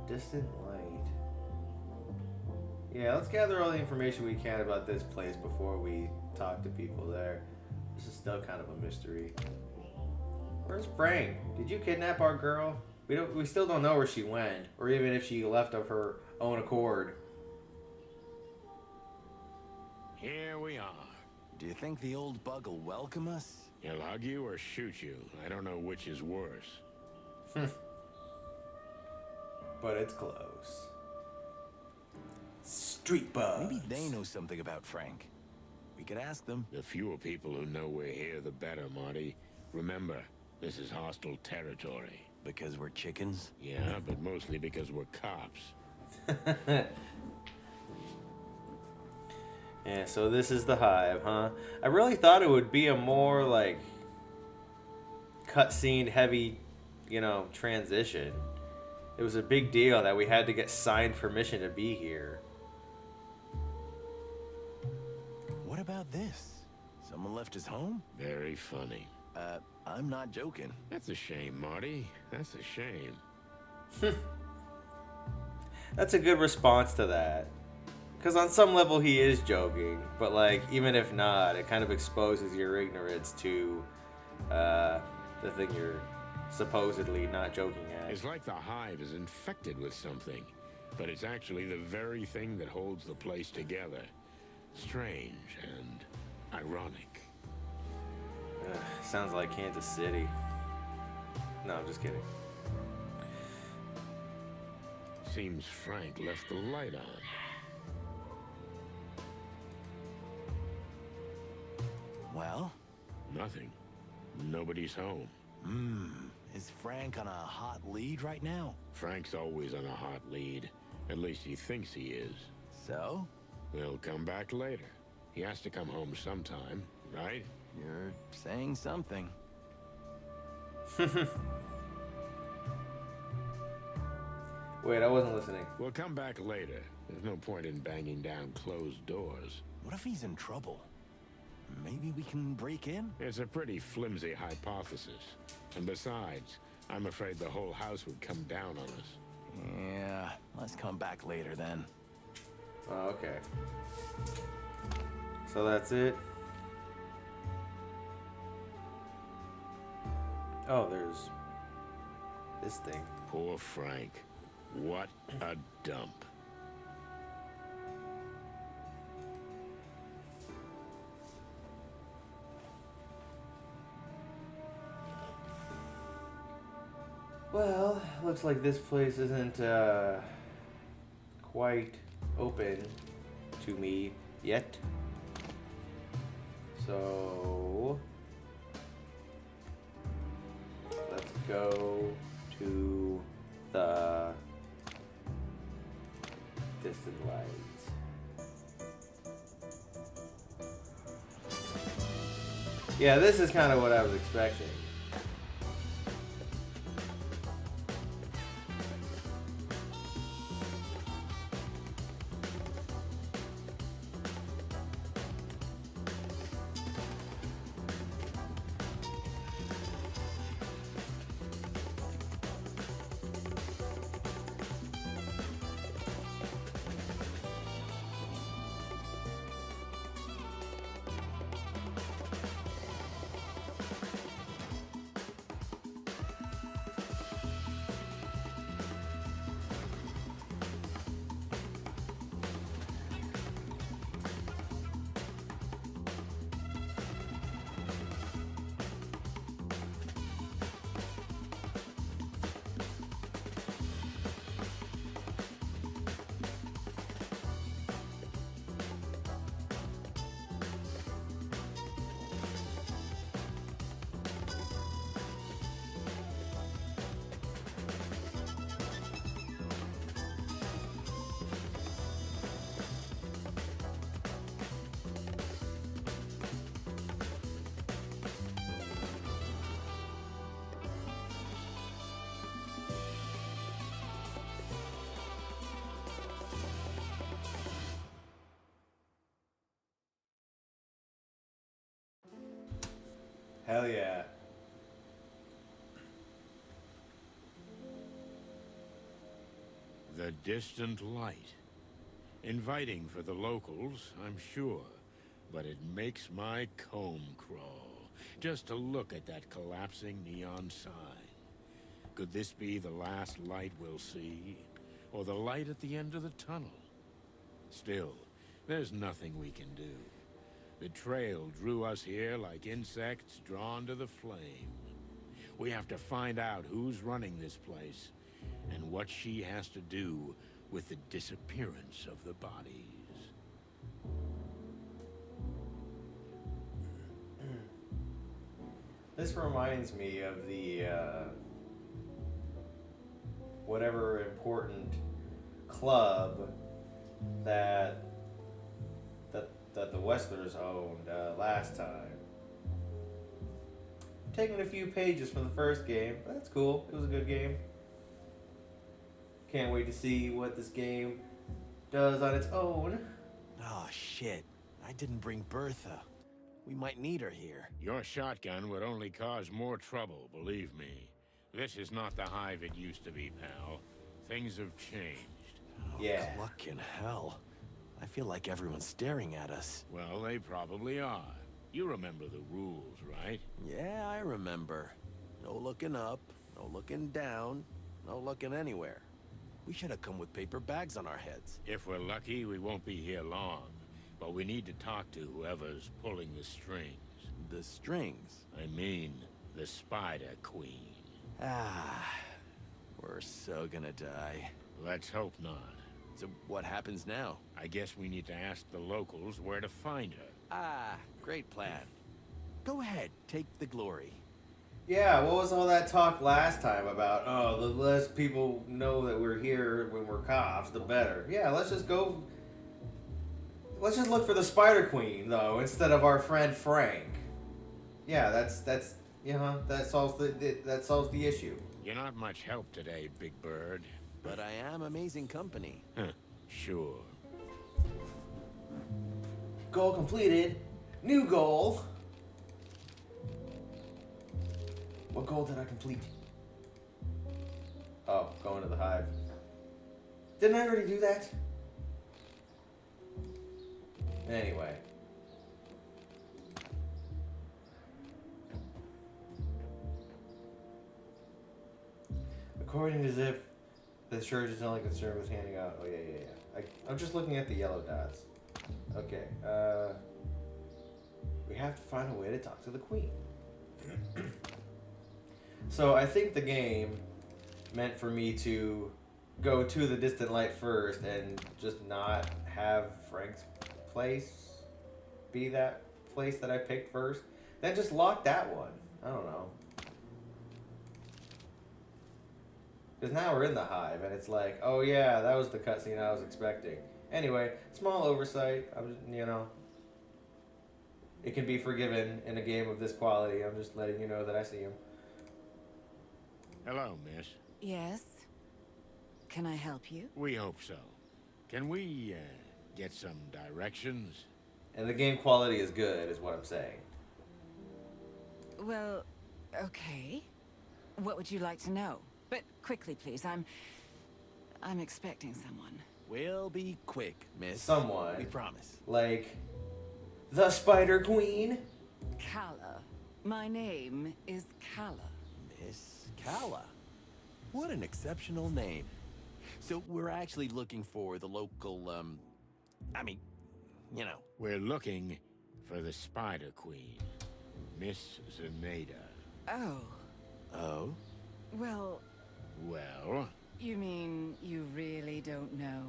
Distant Light. Yeah, let's gather all the information we can about this place before we talk to people there. This is still kind of a mystery. Where's Frank? Did you kidnap our girl? We still don't know where she went, or even if she left of her own accord. Here we are. Do you think the old bug will welcome us? He'll hug you or shoot you. I don't know which is worse. But it's close. Street bugs. Maybe they know something about Frank. We could ask them. The fewer people who know we're here, the better, Marty. Remember, this is hostile territory. Because we're chickens? Yeah, but mostly because we're cops. Yeah, so this is the hive, huh? I really thought it would be a more, like, cutscene heavy, you know, transition. It was a big deal that we had to get signed permission to be here. What about this? Someone left his home? Very funny. I'm not joking. That's a shame, Marty. That's a shame. That's a good response to that. Because on some level he is joking, but like, even if not, it kind of exposes your ignorance to the thing you're supposedly not joking at. It's like the Hive is infected with something, but it's actually the very thing that holds the place together. Strange and ironic. Sounds like Kansas City. No, I'm just kidding. Seems Frank left the light on. Well? Nothing. Nobody's home. Is Frank on a hot lead right now? Frank's always on a hot lead. At least he thinks he is. So? We'll come back later. He has to come home sometime, right? You're saying something. Wait, I wasn't listening. We'll come back later. There's no point in banging down closed doors. What if he's in trouble? Maybe we can break in? It's a pretty flimsy hypothesis. And besides, I'm afraid the whole house would come down on us. Yeah, let's come back later then. Oh, okay. So that's it. Oh, there's this thing. Poor Frank. What a dump. Well, looks like this place isn't quite open to me yet. So let's go to the distant lights. Yeah, this is kind of what I was expecting. Hell yeah. The distant light. Inviting for the locals, I'm sure. But it makes my comb crawl. Just to look at that collapsing neon sign. Could this be the last light we'll see? Or the light at the end of the tunnel? Still, there's nothing we can do. The trail drew us here like insects drawn to the flame. We have to find out who's running this place, and what she has to do with the disappearance of the bodies. This reminds me of the whatever important club that the Westlers owned last time. taking a few pages from the first game. But that's cool. It was a good game. Can't wait to see what this game does on its own. Oh, shit. I didn't bring Bertha. We might need her here. Your shotgun would only cause more trouble, believe me. This is not the Hive it used to be, pal. Things have changed. Oh, Yeah. Cluckin' hell. I feel like everyone's staring at us. Well, they probably are. You remember the rules, right? Yeah, I remember. No looking up, no looking down, no looking anywhere. We should have come with paper bags on our heads. If we're lucky, we won't be here long. But we need to talk to whoever's pulling the strings. The strings. I mean, the Spider Queen. Ah, we're so gonna die. Let's hope not. So what happens now? I guess we need to ask the locals where to find her. Ah, great plan. Go ahead, take the glory. Yeah, what was all that talk last time about, oh, the less people know that we're here when we're cops, the better. Yeah, let's just go. Let's just look for the Spider Queen, though, instead of our friend Frank. Yeah, that solves the issue. You're not much help today, Big Bird. But I am amazing company. Sure. Goal completed. New goal. What goal did I complete? Oh, going to the Hive. Didn't I already do that? Anyway. According to Zip, the church is only concerned with handing out. Oh, yeah. I'm just looking at the yellow dots. Okay. We have to find a way to talk to the queen. So I think the game meant for me to go to the distant light first and just not have Frank's place be that place that I picked first. Then just lock that one. I don't know. Because now we're in the Hive and it's like, oh yeah, that was the cutscene I was expecting. Anyway, small oversight. I'm just, it can be forgiven in a game of this quality. I'm just letting you know that I see him. Hello, miss. Yes? Can I help you? We hope so. Can we, get some directions? And the game quality is good, is what I'm saying. Well, okay. What would you like to know? But quickly, please. I'm expecting someone. We'll be quick, miss. Someone. We promise. Like, the Spider Queen? Kala. My name is Kala. Miss Kala. What an exceptional name. So we're actually looking for the local, We're looking for the Spider Queen, Miss Zeneda. Oh. Oh? Well, Well, you mean you really don't know?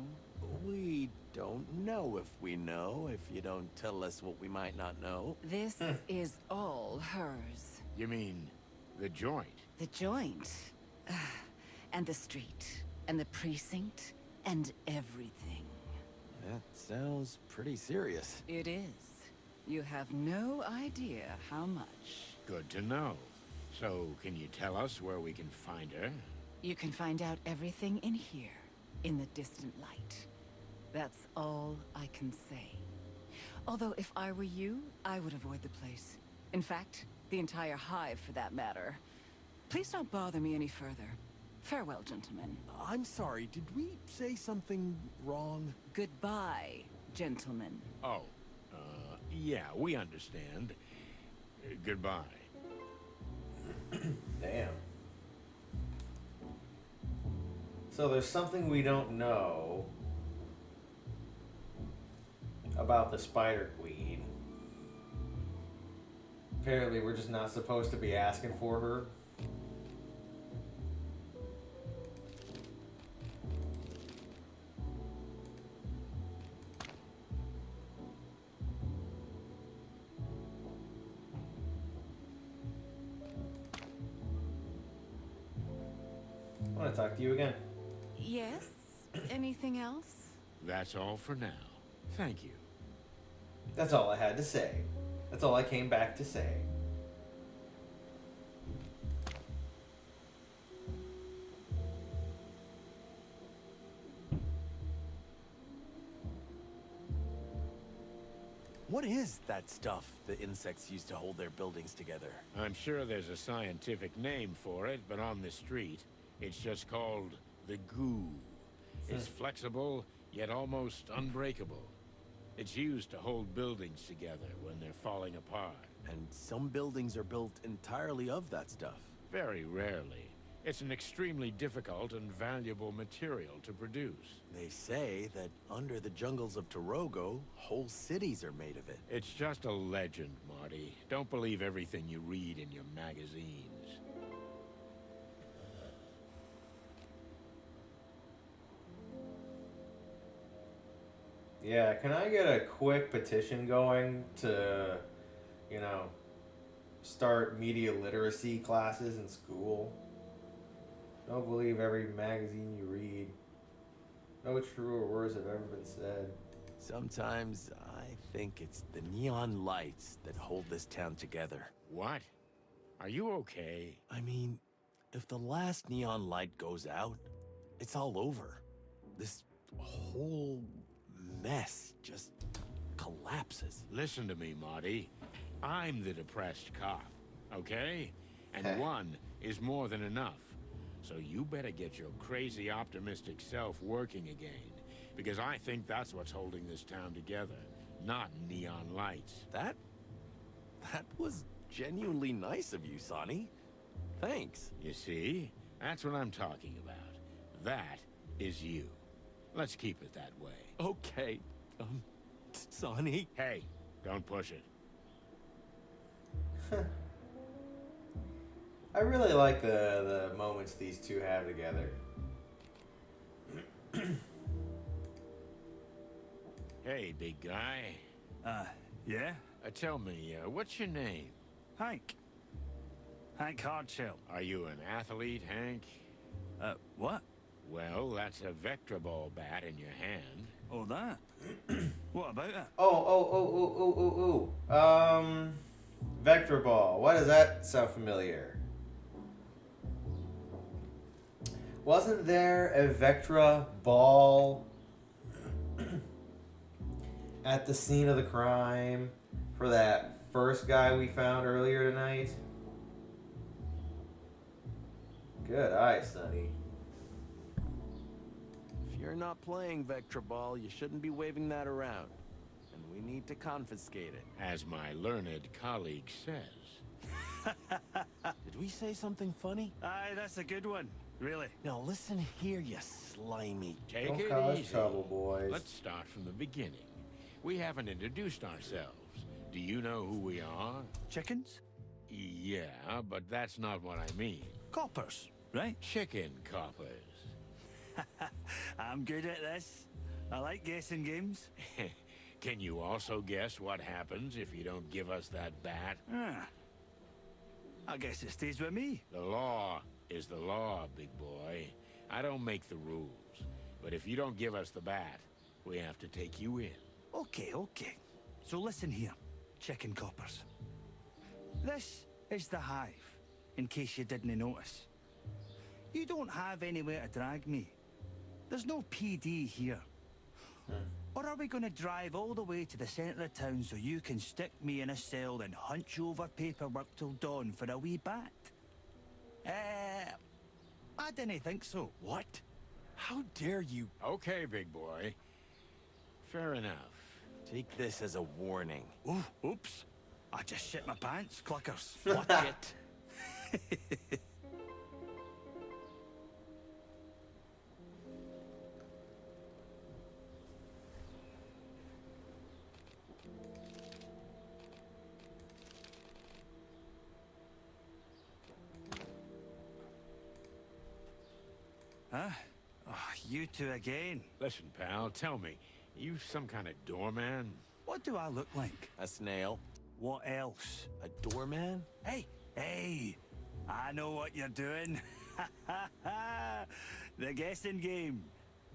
We don't know if we know, if you don't tell us what we might not know. This is all hers. you mean the joint? The joint. And the street. And the precinct. And everything. That sounds pretty serious. It is. You have no idea how much. Good to know. So, can you tell us where we can find her? You can find out everything in here, in the distant light. That's all I can say. Although if I were you, I would avoid the place. In fact, the entire Hive for that matter. Please don't bother me any further. Farewell, gentlemen. I'm sorry, did we say something wrong? Goodbye, gentlemen. Oh, yeah, we understand. Goodbye. Damn. So there's something we don't know about the Spider Queen. Apparently we're just not supposed to be asking for her. I want to talk to you again. Yes? Anything else? That's all for now. Thank you. That's all I had to say. That's all I came back to say. What is that stuff the insects use to hold their buildings together? I'm sure there's a scientific name for it, but on the street, it's just called the goo. It's flexible, yet almost unbreakable. It's used to hold buildings together when they're falling apart. And some buildings are built entirely of that stuff. Very rarely. It's an extremely difficult and valuable material to produce. They say that under the jungles of Torogo, whole cities are made of it. It's just a legend, Marty. Don't believe everything you read in your magazines. Yeah, can I get a quick petition going to, you know, start media literacy classes in school? Don't believe every magazine you read. No truer words have ever been said. Sometimes I think it's the neon lights that hold this town together. What? Are you okay? I mean, if the last neon light goes out, it's all over. This whole mess just collapses. Listen to me, Marty. I'm the depressed cop, okay? And one is more than enough. So you better get your crazy optimistic self working again. Because I think that's what's holding this town together, not neon lights. That was genuinely nice of you, Sonny. Thanks. You see? That's what I'm talking about. That is you. Let's keep it that way. Okay, Sonny. Hey, don't push it. I really like the moments these two have together. Hey, big guy. Yeah? Tell me, what's your name? Hank. Hank Hardshell. Are you an athlete, Hank? What? Well, that's a Vectra ball bat in your hand. Oh, that? What about it? Vector ball. Why does that sound familiar? Wasn't there a Vectra ball at the scene of the crime for that first guy we found earlier tonight? Good eye, Sonny. If you're not playing Vectra Ball, you shouldn't be waving that around. And we need to confiscate it. As my learned colleague says. Did we say something funny? Aye, that's a good one. Really. Now listen here, you slimy. Take Don't it cause easy. trouble, boys. Let's start from the beginning. We haven't introduced ourselves. Do you know who we are? Chickens? Yeah, but that's not what I mean. Coppers, right? Chicken coppers. I'm good at this. I like guessing games. Can you also guess what happens if you don't give us that bat? I guess it stays with me. The law is the law, big boy. I don't make the rules. But if you don't give us the bat, we have to take you in. Okay. So listen here, chicken coppers. This is the Hive, in case you didn't notice. You don't have anywhere to drag me. There's no PD here. Or are we going to drive all the way to the centre of town so you can stick me in a cell and hunch over paperwork till dawn for a wee bat? I didn't think so. What? How dare you? Okay, big boy. Fair enough. Take this as a warning. Oh, oops. I just shit my pants, cluckers. Watch it. Huh? Oh, you two again. Listen, pal, tell me, you some kind of doorman? What do I look like? A snail. What else? A doorman? Hey, I know what you're doing. The guessing game.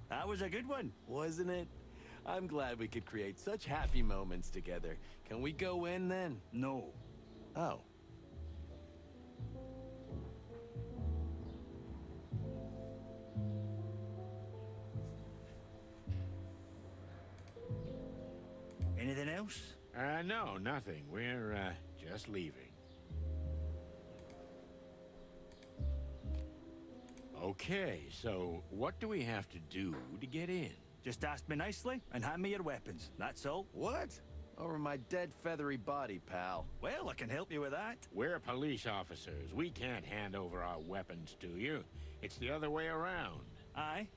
That was a good one. Wasn't it? I'm glad we could create such happy moments together. Can we go in then? No. Oh. Anything else? No, nothing. We're, just leaving. Okay, so what do we have to do to get in? Just ask me nicely and hand me your weapons. That's all. What? Over my dead feathery body, pal. Well, I can help you with that. We're police officers. We can't hand over our weapons to you. It's the other way around. Aye.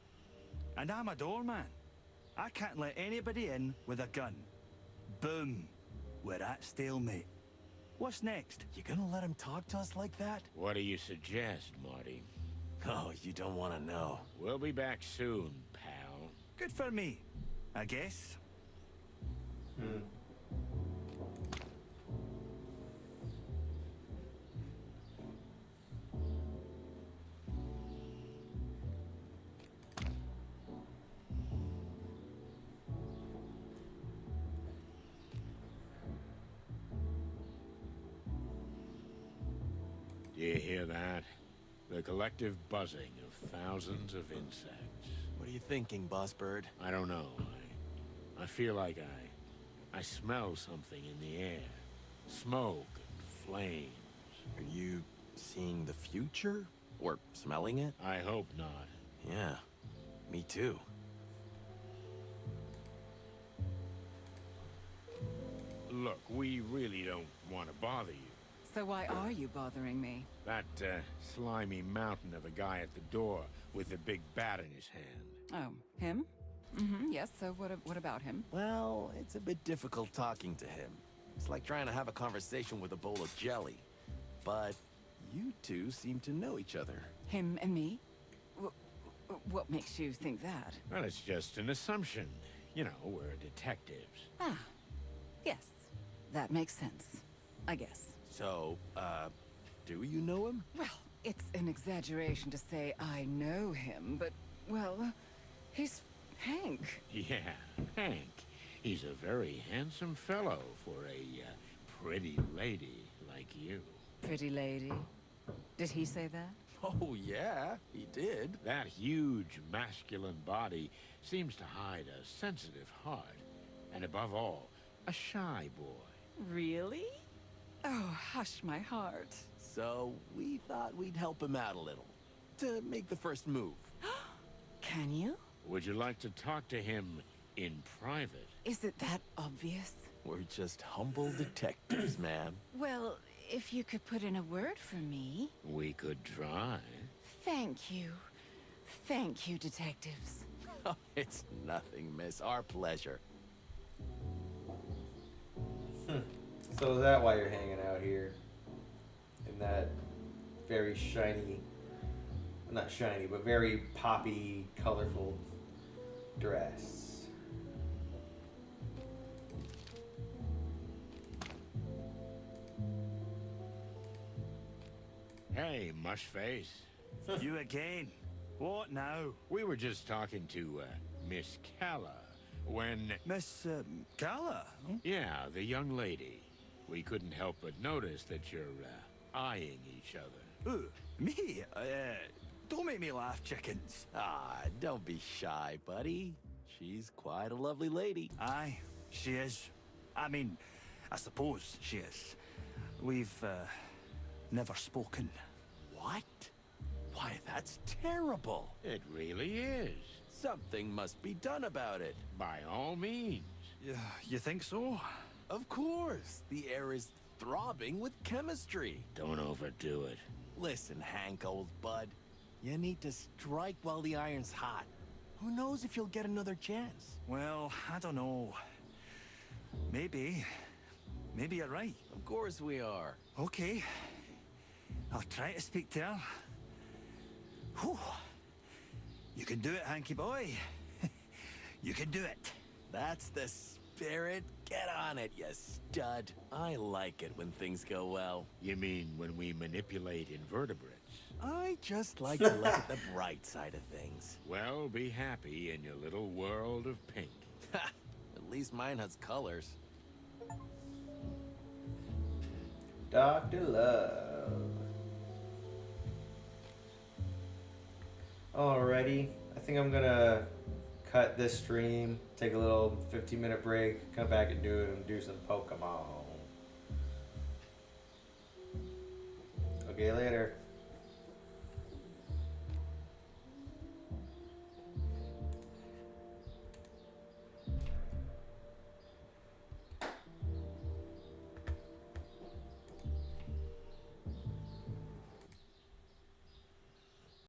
And I'm a doorman. I can't let anybody in with a gun. Boom. We're at stalemate. What's next? You gonna let him talk to us like that? What do you suggest, Marty? Oh, you don't want to know. We'll be back soon, pal. Good for me, I guess. Do you hear that? The collective buzzing of thousands of insects. What are you thinking, Boss Bird? I don't know. I feel like I smell something in the air. Smoke and flames. Are you seeing the future? Or smelling it? I hope not. Yeah, me too. Look, we really don't want to bother you. So why are you bothering me? That, slimy mountain of a guy at the door with a big bat in his hand. Oh, him? Yes, so what about him? Well, it's a bit difficult talking to him. It's like trying to have a conversation with a bowl of jelly. But you two seem to know each other. Him and me? What makes you think that? Well, it's just an assumption. You know, we're detectives. Ah, yes. That makes sense, I guess. So, do you know him? Well, it's an exaggeration to say I know him, but, well, he's Hank. Yeah, Hank. He's a very handsome fellow for a pretty lady like you. Pretty lady. Did he say that? Oh, yeah, he did. That huge masculine body seems to hide a sensitive heart. And above all, a shy boy. Really? Oh, hush my heart. So, we thought we'd help him out a little. To make the first move. Can you? Would you like to talk to him in private? Is it that obvious? We're just humble detectives, man. Well, if you could put in a word for me. We could try. Thank you. Thank you, detectives. It's nothing, miss. Our pleasure. So is that why you're hanging out here? In that very shiny, not shiny, but very poppy, colorful dress. Hey, Mushface. You again? What now? We were just talking to, Miss Calla when... Miss, Calla? Huh? Yeah, the young lady. We couldn't help but notice that you're, eyeing each other. Ooh, me? Don't make me laugh, chickens. Ah, don't be shy, buddy. She's quite a lovely lady. Aye, she is. I mean, I suppose she is. We've, never spoken. What? Why, that's terrible. It really is. Something must be done about it. By all means. You think so? Of course. The air is throbbing with chemistry. Don't overdo it. Listen, Hank, old bud. You need to strike while the iron's hot. Who knows if you'll get another chance? Well, I don't know. Maybe. Maybe you're right. Of course we are. Okay. I'll try to speak to her. Whew. You can do it, Hanky boy. You can do it. That's the spirit. Get on it, you stud. I like it when things go well. You mean when we manipulate invertebrates? I just like to look at the bright side of things. Well, be happy in your little world of pink. Ha! At least mine has colors. Dr. Love. Alrighty, I think I'm gonna cut this stream, take a little 15-minute break, come back and do some Pokemon. Okay, later.